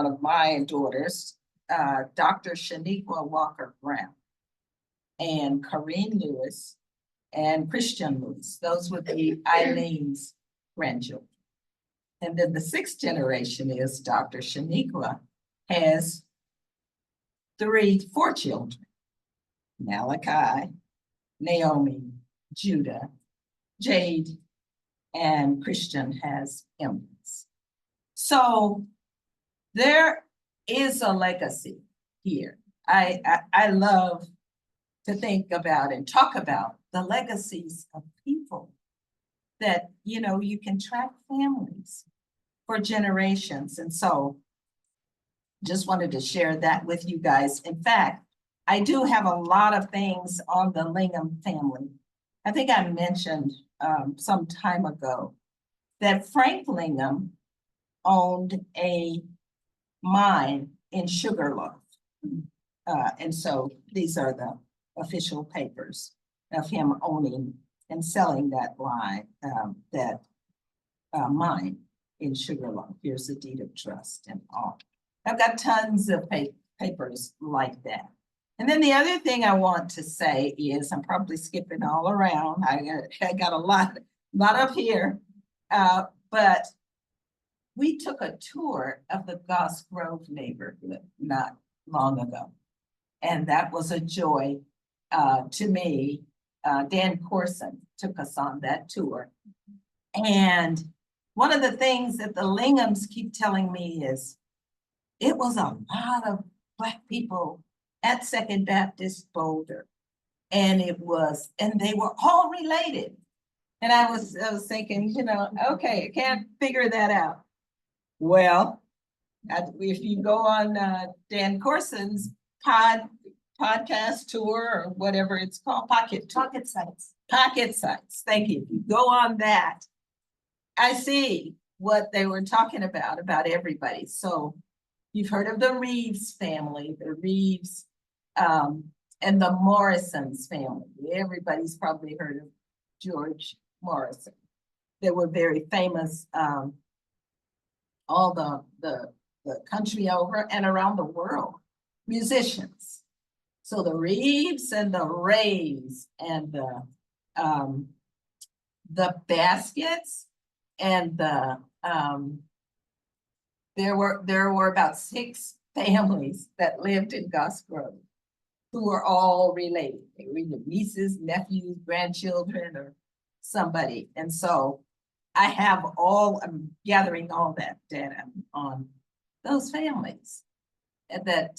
of my daughters, Dr. Shaniqua Walker Brandt, and Corrine Lewis, and Christian Lewis. Those would be Eileen's grandchildren. And then the sixth generation is Dr. Shaniqua has four children: Malachi, Naomi, Judah, Jade, and Christian has Empress. So there is a legacy here. I love to think about and talk about the legacies of people that, you know, you can track families for generations. And so just wanted to share that with you guys. In fact, I do have a lot of things on the Lingham family. I think I mentioned some time ago that Frank Lingham owned a mine in Sugarloaf. And so these are the official papers of him owning and selling that mine in Sugarloaf. Here's the deed of trust and all. I've got tons of papers like that. And then the other thing I want to say is, I'm probably skipping all around. I got a lot up here, but we took a tour of the Goss Grove neighborhood not long ago. And that was a joy to me. Dan Corson took us on that tour. And one of the things that the Linghams keep telling me is, it was a lot of Black people at Second Baptist Boulder. And they were all related. And I was thinking, you know, okay, I can't figure that out. Well, if you go on Dan Corson's podcast tour, or whatever it's called, Pocket Sites. Thank you. If you go on that, I see what they were talking about everybody. So you've heard of the Reeves family, the Reeves and the Morrison's family. Everybody's probably heard of George Morrison. They were very famous all the country over and around the world, musicians. So the Reeves and the Rays and the Baskets and there were about 6 families that lived in Goss Grove who were all related. They were either nieces, nephews, grandchildren, or somebody. And so I'm gathering all that data on those families that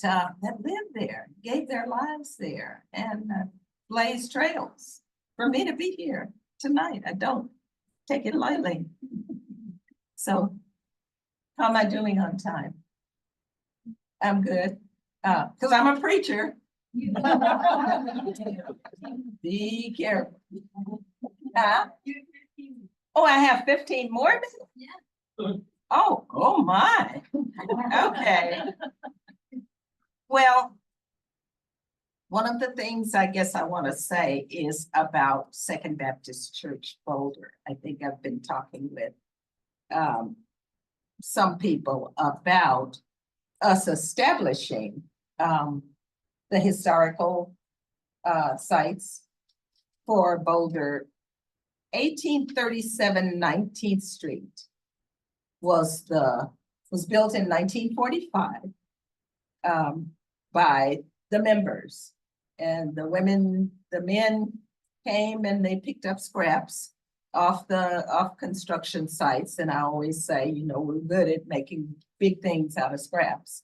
lived there, gave their lives there, and blazed trails for me to be here tonight. I don't take it lightly. So how am I doing on time? I'm good, because I'm a preacher. Be careful. Oh, I have 15 more minutes? Yeah. Oh my. Okay. Well, one of the things I guess I want to say is about Second Baptist Church Boulder. I think I've been talking with some people about us establishing the historical sites for Boulder. 1837 19th Street was built in 1945 by the members, and the men came and they picked up scraps off construction sites. And I always say, you know, we're good at making big things out of scraps.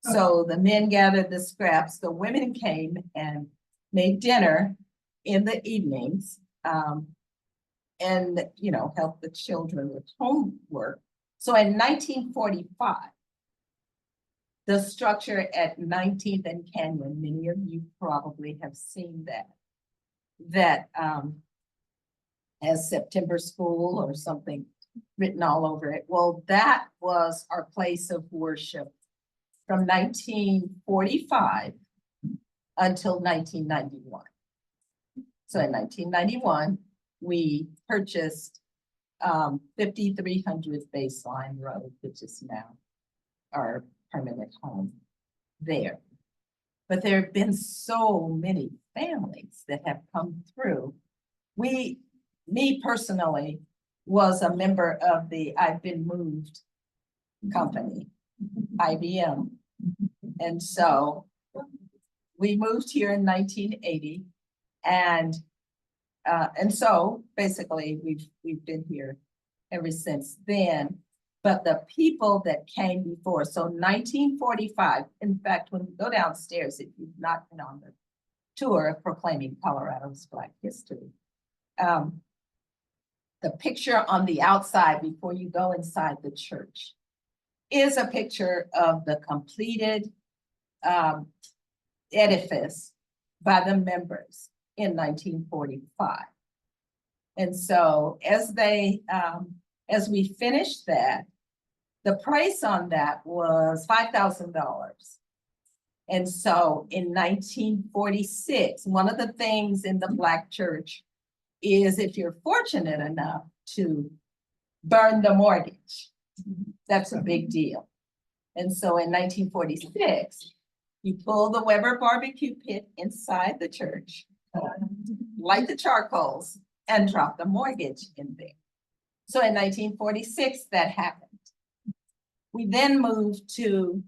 So the men gathered the scraps, the women came and made dinner in the evenings, and, you know, helped the children with homework. So in 1945, The structure at 19th and Canyon, many of you probably have seen that. That has September School or something written all over it. Well, that was our place of worship from 1945 until 1991. So in 1991, we purchased 5300 Baseline Road, which is now our permanent home there. But there have been so many families that have come through. Me personally, was a member of the I've Been Moved company, IBM. And so we moved here in 1980. And so basically we've been here ever since then. But the people that came before, so 1945, in fact, when we go downstairs, if you've not been on the tour of Proclaiming Colorado's Black History, the picture on the outside before you go inside the church is a picture of the completed edifice by the members in 1945. And so as we finished that, the price on that was $5,000. And so in 1946, one of the things in the Black church is if you're fortunate enough to burn the mortgage, that's a big deal. And so in 1946, you pull the Weber barbecue pit inside the church, light the charcoals, and drop the mortgage in there. So in 1946, that happened. We then moved to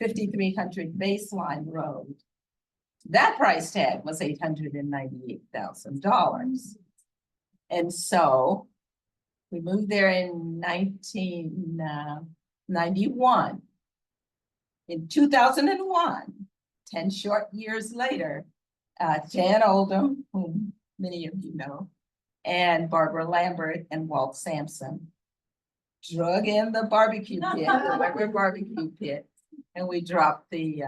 5300 Baseline Road. That price tag was $898,000. And so we moved there in 1991. In 2001, 10 short years later, Jan Oldham, whom many of you know, and Barbara Lambert and Walt Sampson drug in the barbecue pit, the Weber barbecue pit, and we dropped the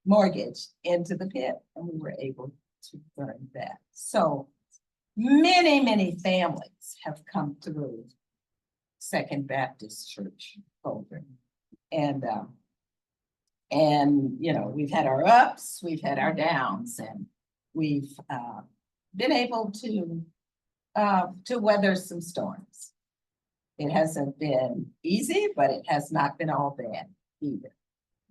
mortgage into the pit, and we were able to burn that. So many, many families have come through Second Baptist Church, Boulder. And you know, we've had our ups, we've had our downs, and we've been able to weather some storms. It hasn't been easy, but it has not been all bad either.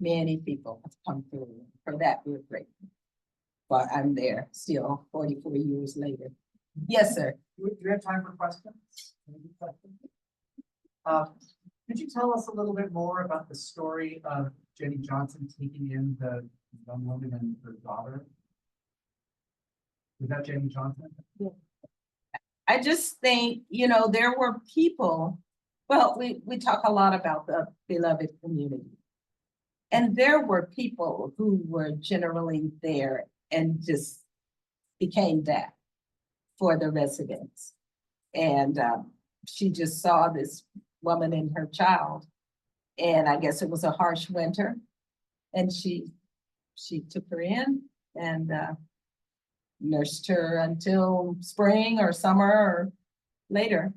Many people have come through. For that, we're grateful. But I'm there still 44 years later. Yes, sir. Do you have time for questions? Could you tell us a little bit more about the story of Jenny Johnson taking in the young woman and her daughter? Was that Jenny Johnson? Yeah. I just think, you know, there were people, well, we talk a lot about the beloved community. And there were people who were generally there and just became that for the residents. And she just saw this woman and her child. And I guess it was a harsh winter. And she took her in and nursed her until spring or summer or later.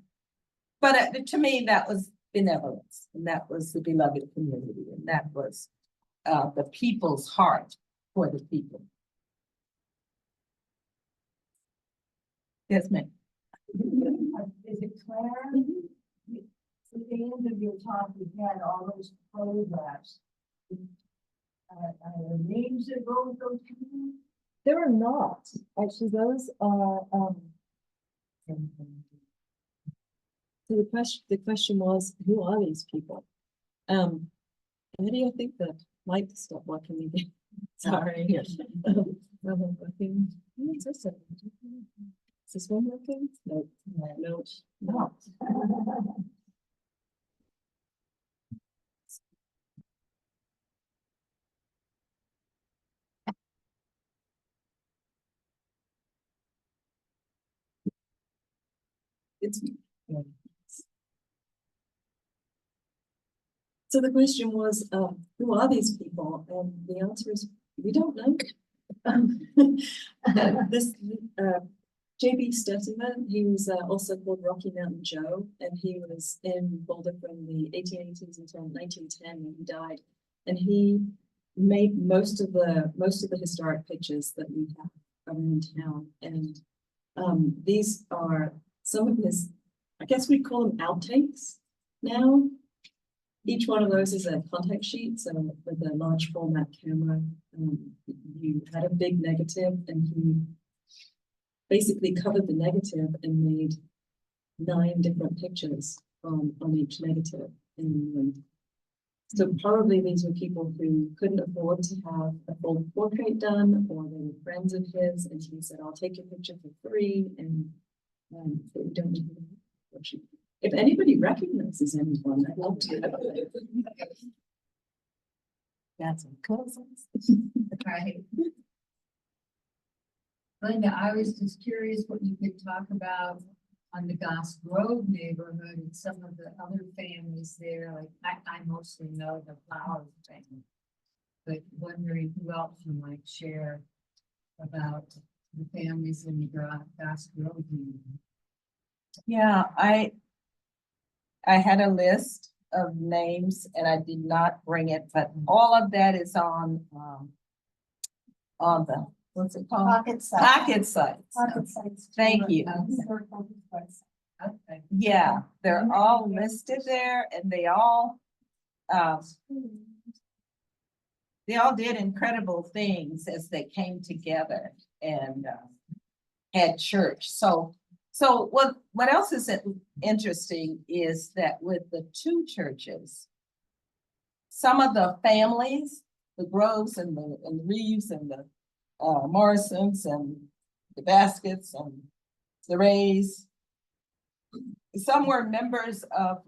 But to me, that was benevolence, and that was the beloved community, and that was the people's heart for the people. Yes, ma'am. Is it Clare? At the end of your talk, you had all those photographs. Are there names that go with those people? There are not. Actually, those are, so the question was, who are these people? Eddie, I think the mic stopped working again. Sorry. Yes. Is this one working? No. No. No. It's So the question was, who are these people? And the answer is, we don't know. This JB Stettimer, he was also called Rocky Mountain Joe, and he was in Boulder from the 1880s until 1910 when he died. And he made most of the historic pictures that we have around town. And these are some of his, I guess we call them outtakes now. Each one of those is a contact sheet, so with a large format camera, you had a big negative, and he basically covered the negative and made 9 different pictures on each negative. And so probably these were people who couldn't afford to have a full portrait done, or they were friends of his, and he said, "I'll take your picture for free," and but we don't know who they are. If anybody recognizes anyone, I'd love to. That's some cousins. Right. Glenda, I was just curious what you could talk about on the Goss Grove neighborhood and some of the other families there. Like I mostly know the Flowers family, but wondering who else you might share about the families in the Goss Grove neighborhood. Yeah, I had a list of names and I did not bring it, but all of that is on the, what's it called? Pocket size. Pocket sites. Pocket size. Thank you. Okay. Yeah, they're all listed there, and they all did incredible things as they came together and had church. So what else is interesting is that with the 2 churches, some of the families, the Groves and the Reeves and the Morrisons and the Baskets and the Rays, some were members of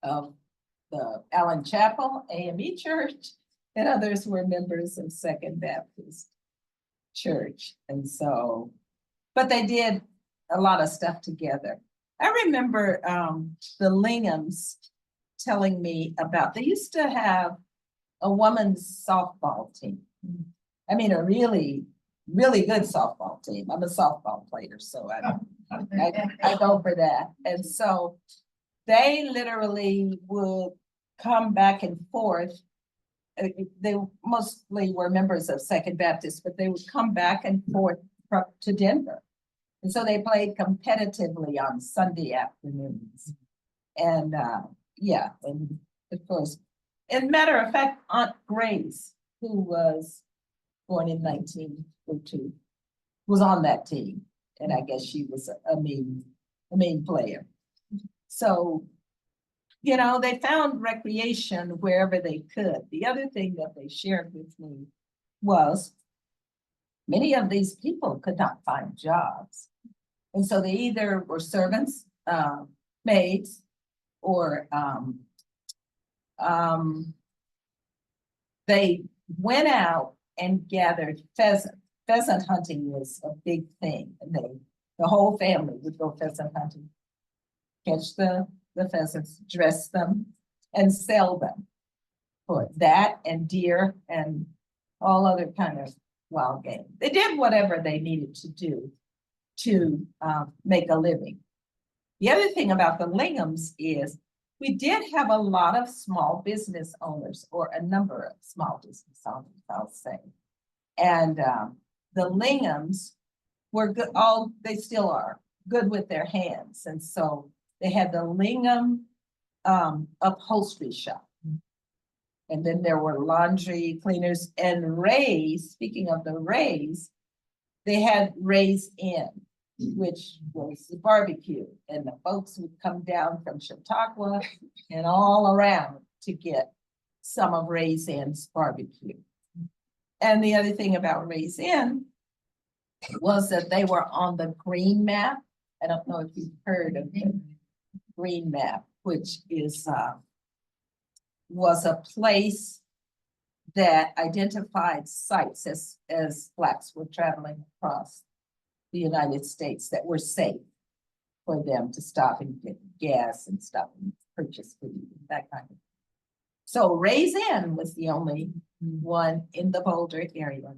the Allen Chapel AME Church, and others were members of Second Baptist Church. And so, but they did a lot of stuff together. I remember the Linghams telling me about, they used to have a women's softball team. I mean, a really, really good softball team. I'm a softball player, so I go for that. And so they literally would come back and forth. They mostly were members of Second Baptist, but they would come back and forth to Denver. And so they played competitively on Sunday afternoons. And yeah, and of course, and matter of fact, Aunt Grace, who was born in 1902, was on that team. And I guess she was a main player. So, you know, they found recreation wherever they could. The other thing that they shared with me was many of these people could not find jobs. And so they either were servants, maids, or they went out and gathered pheasant. Pheasant hunting was a big thing. And the whole family would go pheasant hunting, catch the pheasants, dress them, and sell them for that and deer and all other kind of wild game. They did whatever they needed to do to make a living. The other thing about the Linghams is we did have a lot of small business owners, or a number of small business owners, I'll say. And the Linghams were good, they still are good with their hands. And so they had the Lingham upholstery shop. And then there were laundry cleaners and Rays. Speaking of the Rays, they had Rays Inn, which was the barbecue. And the folks would come down from Chautauqua and all around to get some of Rays Inn's barbecue. And the other thing about Rays Inn was that they were on the green map. I don't know if you've heard of the green map, which is was a place that identified sites as Blacks were traveling across the United States that were safe for them to stop and get gas and stuff. purchase food, that kind of. So Raise In was the only one in the Boulder area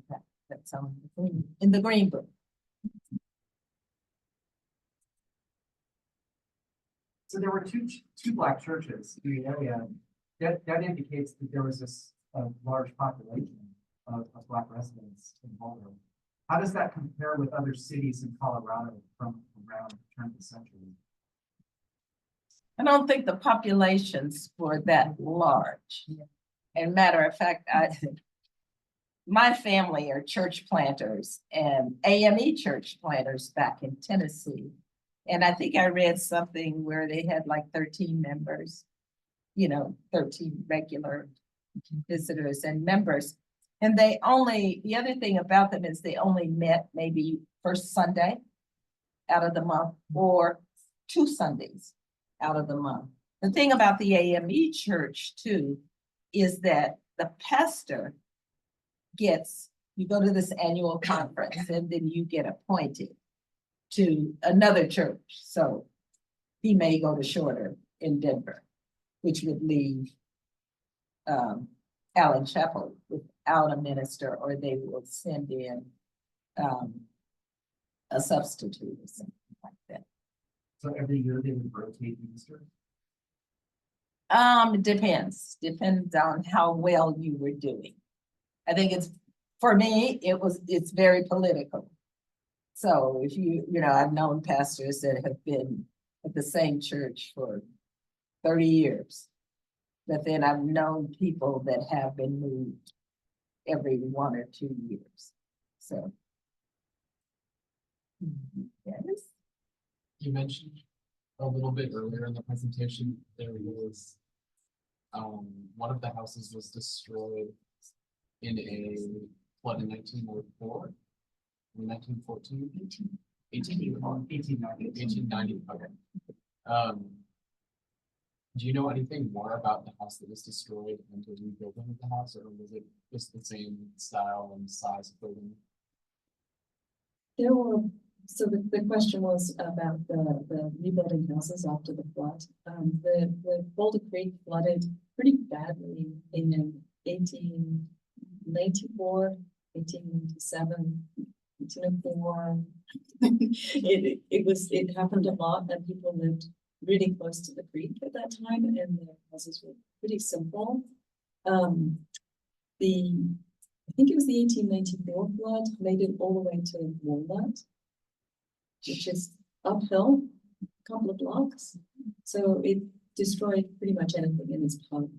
that's on in the Green Book. So there were two black churches in the area. That indicates that there was this large population of black residents in Boulder. How does that compare with other cities in Colorado from around the turn of the century? I don't think the populations were that large. And matter of fact, my family are church planters and AME church planters back in Tennessee. And I think I read something where they had like 13 members, 13 regular visitors and members. And the other thing about them is they only met maybe first Sunday out of the month or 2 Sundays out of the month. The thing about the AME church too, is that the pastor you go to this annual conference and then you get appointed to another church. So he may go to Shorter in Denver, which would leave Allen Chapel without a minister, or they will send in a substitute or something like that. So every year they would rotate ministers? It depends on how well you were doing. I think for me, it's very political. So if I've known pastors that have been at the same church for 30 years. But then I've known people that have been moved every 1 or 2 years. So. Yes. You mentioned a little bit earlier in the presentation, there was one of the houses was destroyed in a flood in 1904, 1914, 1890. Okay. Do you know anything more about the house that was destroyed and the rebuilding of the house, or was it just the same style and size of building? So the question was about the rebuilding houses after the flood. The Boulder Creek flooded pretty badly in 1894, 1897, 1804. It happened a lot, and people lived really close to the creek at that time, and the houses were pretty simple. I think it was the 1894 flood made it all the way to Walnut, which is uphill a couple of blocks. So it destroyed pretty much anything in its path.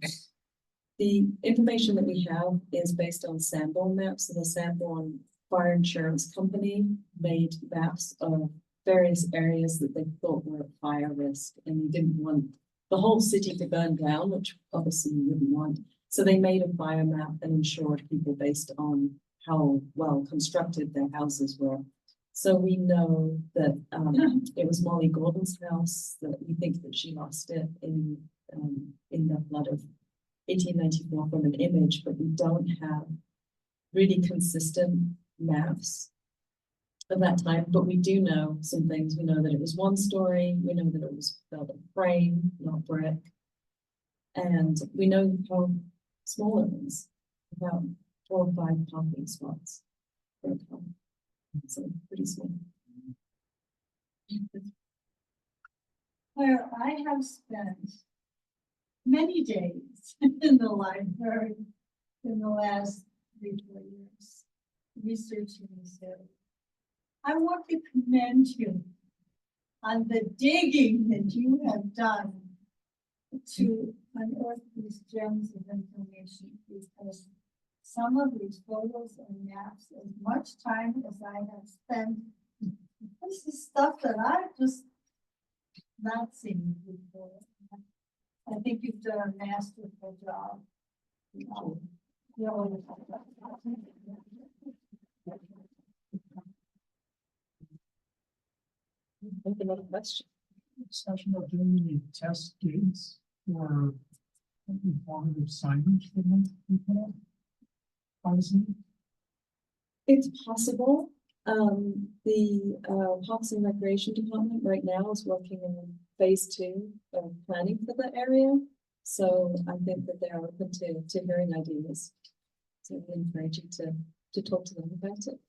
The information that we have is based on Sanborn maps. So the Sanborn Fire Insurance Company made maps of various areas that they thought were at fire risk, and they didn't want the whole city to burn down, which obviously you wouldn't want. So they made a fire map and insured people based on how well constructed their houses were. So we know that it was Molly Gordon's house that we think that she lost it in the flood of 1894 from an image, but we don't have really consistent maps of that time. But we do know some things. We know that it was 1 story. We know that it was built of frame, not brick. And we know how small it was, about 4 or 5 parking spots per car. So pretty small. Where I have spent many days in the library in the last 3 or 4 years researching this area. I want to commend you on the digging that you have done to unearth these gems of information, because some of these photos and maps, as much time as I have spent, this is stuff that I've just not seen before. I think you've done a masterful job. Another question. Discussion of doing any test gates or informative signage for them people. It's possible. The Parks and Recreation Department right now is working on phase 2 of planning for the area. So I think that they're open to hearing ideas. So I encourage you to talk to them about it.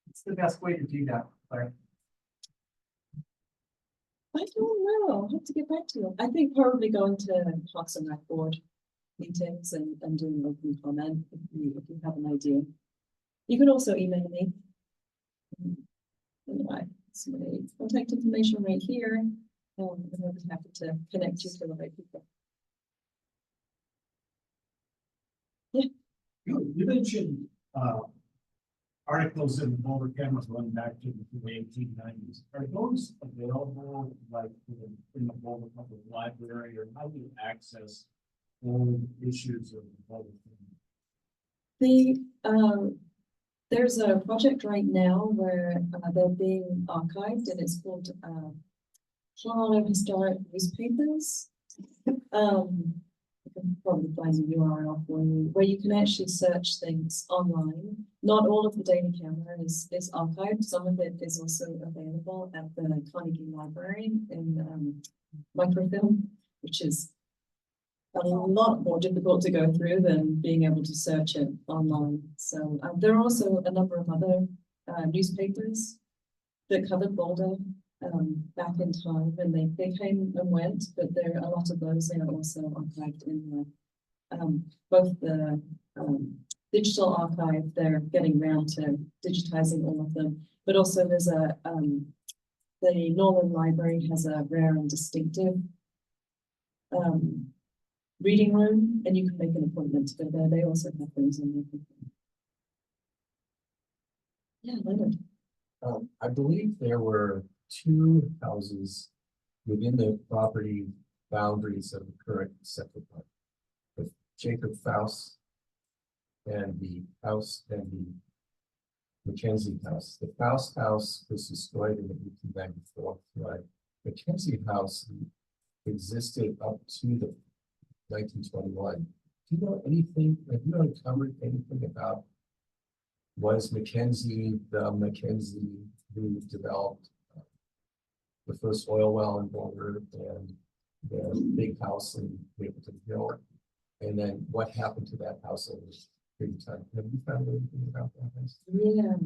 What's the best way to do that, Claire? I don't know. I'll have to get back to you. I think probably going to Parks and Rec Board meetings and doing open comment if you have an idea. You can also email me. Anyway, so my contact information right here. And I'll be happy to connect you to the right people. You mentioned, articles in the Boulder cameras going back to the 1890s. Are those available like in the Boulder Public Library, or how do you access old issues of the Boulder? There's a project right now where they're being archived, and it's called Florida Historic Newspapers. I can probably find the URL for you, where you can actually search things online. Not all of the daily camera is archived. Some of it is also available at the Carnegie Library in microfilm, which is a lot more difficult to go through than being able to search it online. So there are also a number of other newspapers that covered Boulder back in time, and they came and went, but there are a lot of those that are also archived in the both the digital archive. They're getting around to digitizing all of them, but also there's a the Norland Library has a rare and distinctive reading room, and you can make an appointment to go there. They also have things on there. Yeah, Leonard. I believe there were 2 houses within the property boundaries of the current Central Park. The Jacob Faust and the house and the Mackenzie house. The Faust house was destroyed in the 1894 flood. Mackenzie house existed up to the 1921. Do you know anything? Have you uncovered anything about was Mackenzie the Mackenzie who developed the first oil well in Boulder and the big house in Mapleton Hill? And then what happened to that house over a period of time? Have you found anything about that house? Yeah,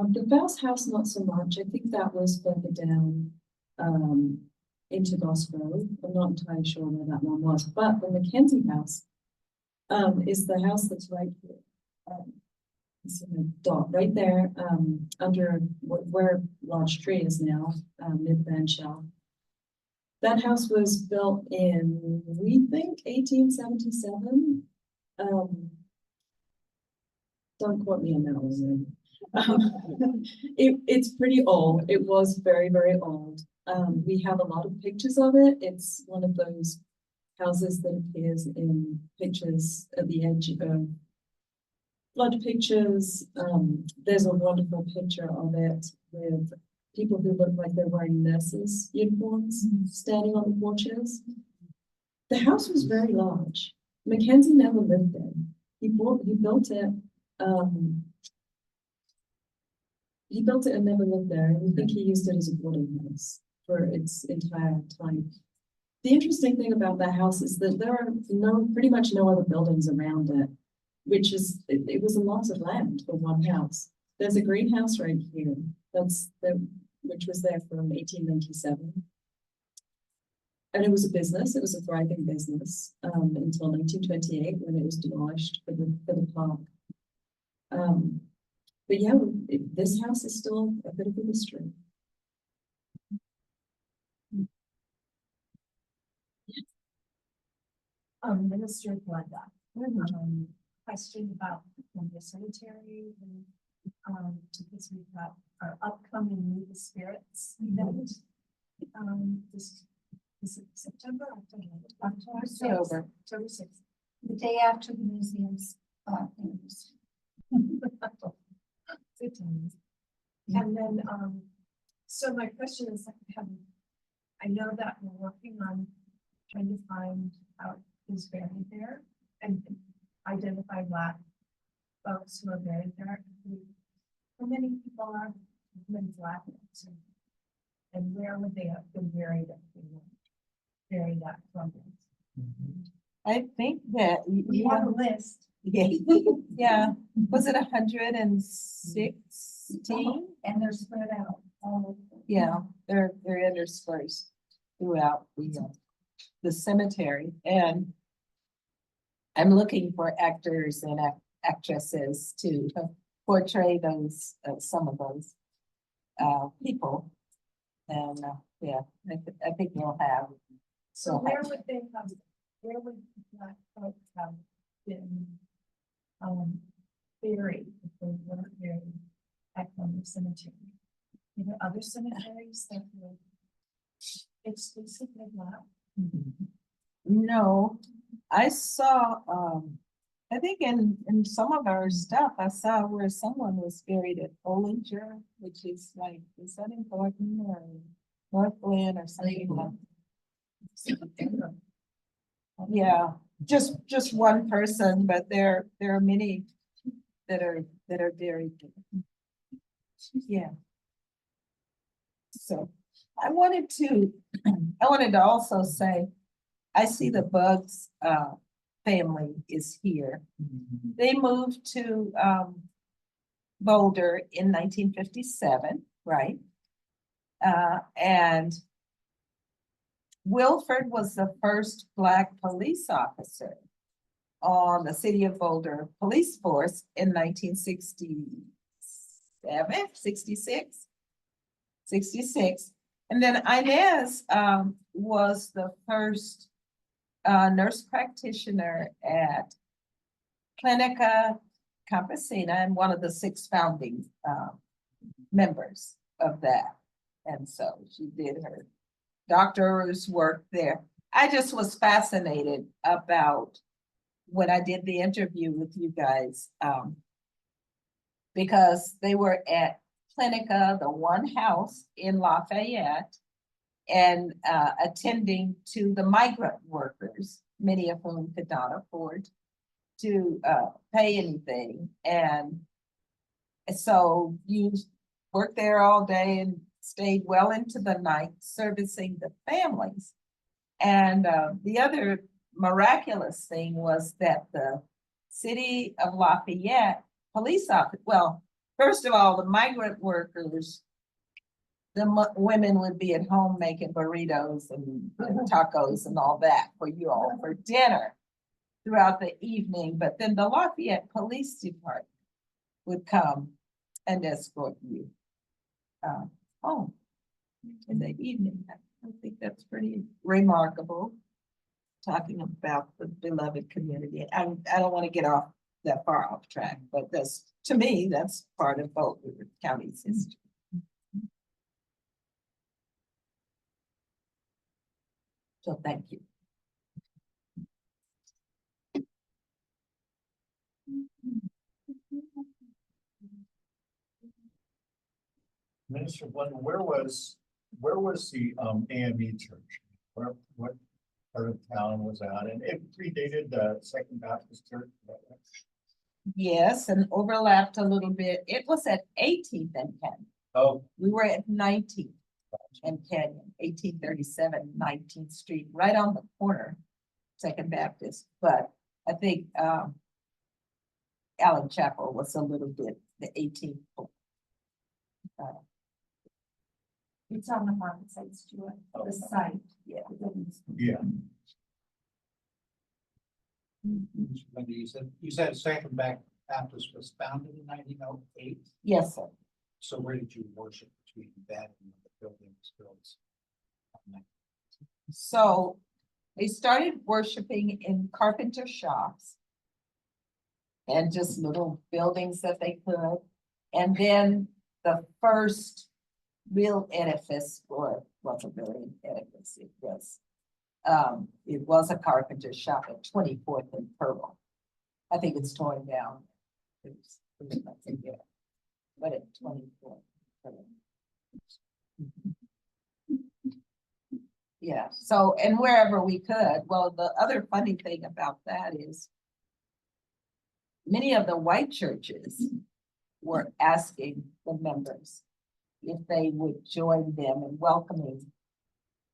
the Faust house, not so much. I think that was further down into Goss Road. I'm not entirely sure where that one was, but the Mackenzie house is the house that's right here. It's in a dot right there under where Lodge Tree is now, mid-band shell. That house was built in, we think, 1877. Don't quote me on that one. It's pretty old. It was very, very old. We have a lot of pictures of it. It's one of those houses that appears in pictures at the edge of flood pictures. There's a wonderful picture of it with people who look like they're wearing nurses' uniforms standing on the porches. The house was very large. Mackenzie never lived there. He built it. He built it and never lived there. And we think he used it as a boarding house for its entire time. The interesting thing about that house is that there are pretty much no other buildings around it, which is, it was a lot of land for one house. There's a greenhouse right here. Which was there from 1897. And it was a business. It was a thriving business until 1928 when it was demolished for the park. But yeah, this house is still a bit of a mystery. Minister Glenda, question about the cemetery and because we've got our upcoming Meet the Spirits event. This is it September? October 6th. The day after the museum's things. Good times. And then, so my question is, I know that we're working on trying to find out who's buried there and identify Black folks who are buried there. How many people are, how many Black folks? And where would they have been buried if they were buried that from this? I think that. We have a list. Yeah, yeah, was it 116? And they're spread out all over. Yeah, they're interspersed throughout the cemetery, and I'm looking for actors and actresses to portray those, some of those people. And yeah, I think we'll have. So where would they have, where would Black folks have been buried if they weren't buried at the cemetery? You know, other cemeteries that were exclusively Black. No, I saw, I think in some of our stuff, I saw where someone was buried at Boulder, which is like, is that in Thornton or Northland or something like? Yeah, just one person, but there are many that are buried. Yeah. So I wanted to also say, I see the Bugs family is here. They moved to Boulder in 1957, right? And Wilford was the first Black police officer on the City of Boulder Police Force in 1967, 66. And then Inez was the first nurse practitioner at Clinica Campesina and one of the 6 founding members of that. And so she did her doctor's work there. I just was fascinated about when I did the interview with you guys, because they were at Clinica, the one house in Lafayette, and attending to the migrant workers, many of whom could not afford to pay anything. And so you worked there all day and stayed well into the night servicing the families. And the other miraculous thing was that the City of Lafayette police officer, well, first of all, the migrant workers, the women would be at home making burritos and tacos and all that for you all for dinner throughout the evening. But then the Lafayette Police Department would come and escort you home in the evening. I think that's pretty remarkable, talking about the beloved community. I don't want to get off that far off track, but that's, to me, that's part of Boulder County's history. So thank you. Minister Glenda, where was the AME church? What part of town was that? And it predated the Second Baptist Church? Yes, and overlapped a little bit. It was at 18th and Canyon. Oh, We were at 19th and Canyon, 1837 19th Street, right on the corner, Second Baptist. But I think Allen Chapel was a little bit the 18th. It's on the market site, Stuart, the site. Yeah. yeah. Glenda, you said Second Baptist was founded in 1908. Yes, sir. So where did you worship between that and the building was built? So they started worshiping in carpenter shops and just little buildings that they could. And then the first real edifice, or wasn't really an edifice, it was a carpenter shop at 24th and Pearl. I think it's torn down. It's nothing there. But at 24th. Yeah, so, and wherever we could. Well, the other funny thing about that is many of the white churches were asking the members if they would join them in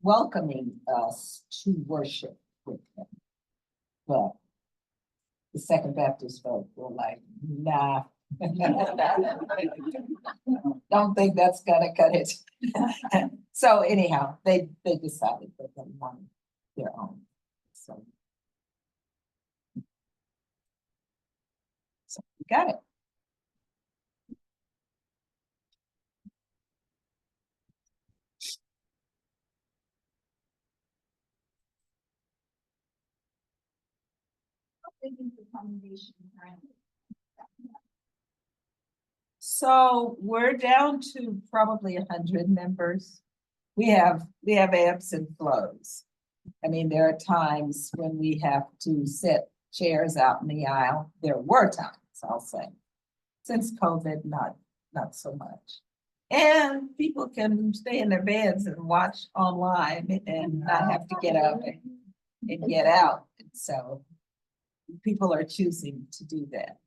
welcoming us to worship with them. But the Second Baptist folk were like, nah. Don't think that's gonna cut it. So anyhow, they decided that they wanted their own. So we got it. So we're down to probably 100 members. We have ebbs and flows. I mean, there are times when we have to set chairs out in the aisle. There were times, I'll say. Since COVID, not so much. And people can stay in their beds and watch online and not have to get up and get out. And so people are choosing to do that.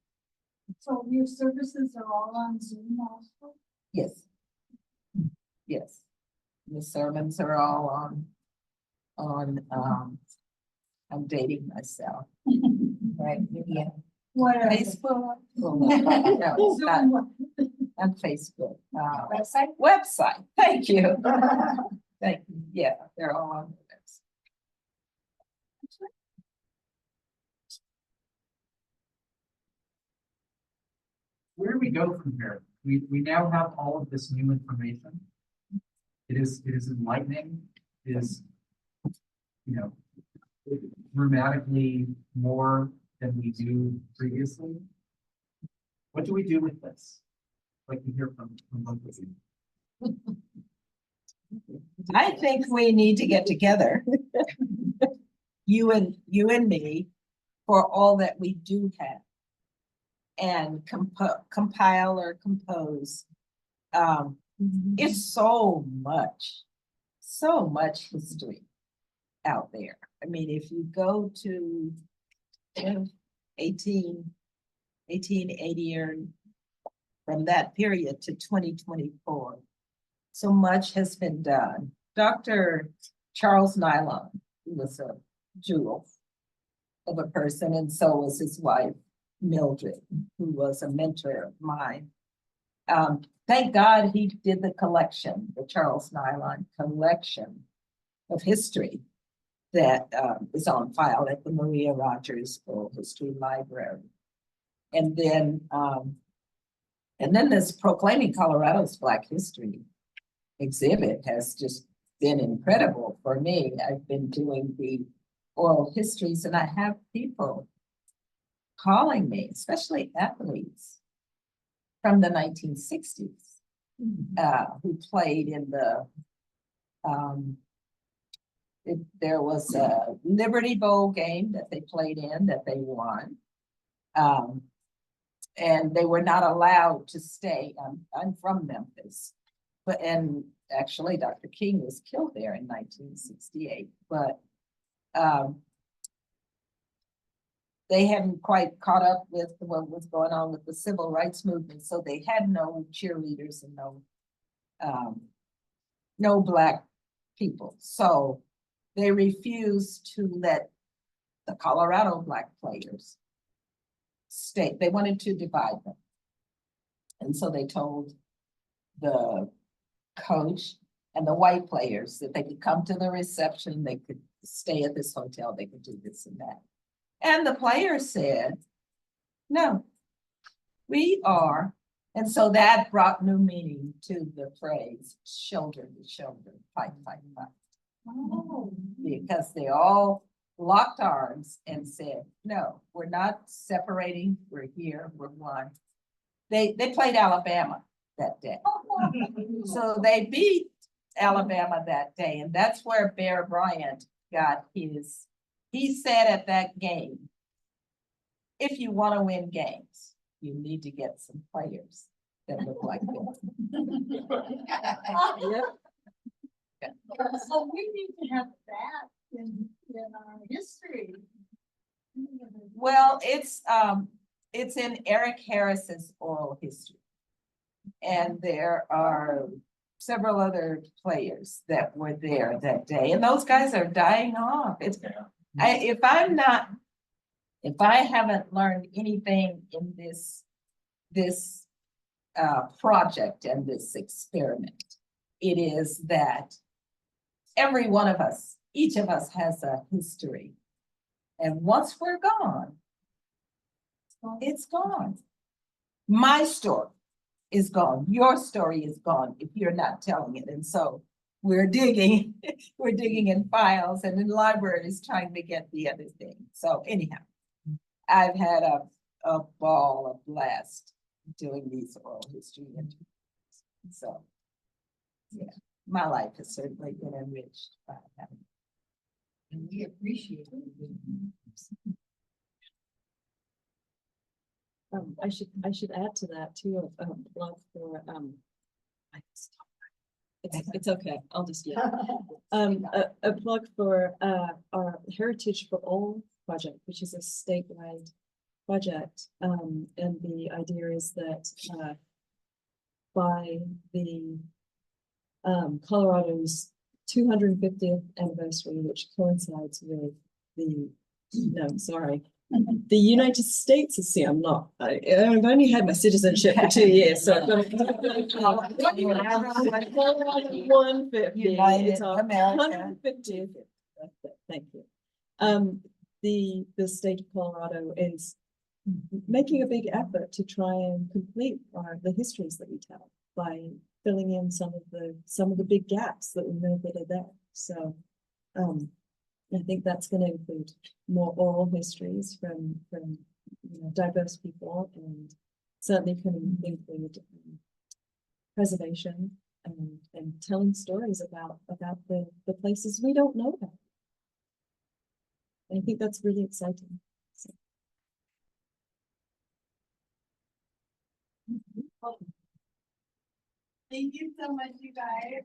So your services are all on Zoom also? Yes. Yes. The sermons are all I'm dating myself. Right, yeah. What are they? Facebook. Oh, no, it's not on Facebook. Website, thank you. Thank you, yeah, they're all on the website. Where do we go from here? We now have all of this new information. It is enlightening, it is, you know, dramatically more than we do previously. What do we do with this? Like to hear from both of you. I think we need to get together. You and me, for all that we do have. And compile or compose. It's so much history out there. I mean, if you go to 1880 or from that period to 2024, so much has been done. Dr. Charles Nylon, who was a jewel of a person, and so was his wife, Mildred, who was a mentor of mine. Thank God he did the collection, the Charles Nylon collection of history that is on file at the Maria Rogers Oral History Library. And then this Proclaiming Colorado's Black History exhibit has just been incredible for me. I've been doing the oral histories and I have people calling me, especially athletes from the 1960s, who played in the, there was a Liberty Bowl game that they played in that they won. And they were not allowed to stay. I'm from Memphis, and actually Dr. King was killed there in 1968, but they hadn't quite caught up with what was going on with the civil rights movement. So they had no cheerleaders and no Black people. So they refused to let the Colorado Black players stay. They wanted to divide them. And so they told the coach and the white players that they could come to the reception, they could stay at this hotel, they could do this and that. And the player said, no, we are. And so that brought new meaning to the phrase, shoulder to shoulder, fight, fight, fight. Oh. Because they all locked arms and said, no, we're not separating, we're here, we're one. They played Alabama that day. So they beat Alabama that day. And that's where Bear Bryant got his. He said at that game, if you want to win games, you need to get some players that look like this. So we need to have that in our history. Well, it's in Eric Harris's oral history. And there are several other players that were there that day, and those guys are dying off. If I haven't learned anything in this project and this experiment, it is that every one of us, each of us has a history. And once we're gone, it's gone. My story is gone. Your story is gone if you're not telling it. And so we're digging, we're digging in files and in libraries trying to get the other thing. So anyhow, I've had a ball, a blast doing these oral history interviews. So, yeah, my life has certainly been enriched by having. And we appreciate it. I should add to that too, a plug for, it's okay, I'll just, yeah. A plug for, our Heritage for All project, which is a statewide project. And the idea is that, by the, Colorado's 250th anniversary, which coincides with the, no, sorry, the United States is, see, I've only had my citizenship for 2 years, so I've got to 150. United It's our America. 150th birthday. Thank you. The state of Colorado is making a big effort to try and complete the histories that we tell by filling in some of the big gaps that we know that are there. So I think that's going to include more oral histories from diverse people, and certainly can include preservation and telling stories about the places we don't know about. And I think that's really exciting. So. Thank you so much, you guys.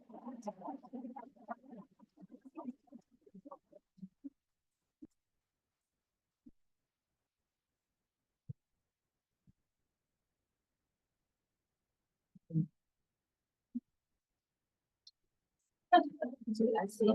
I see.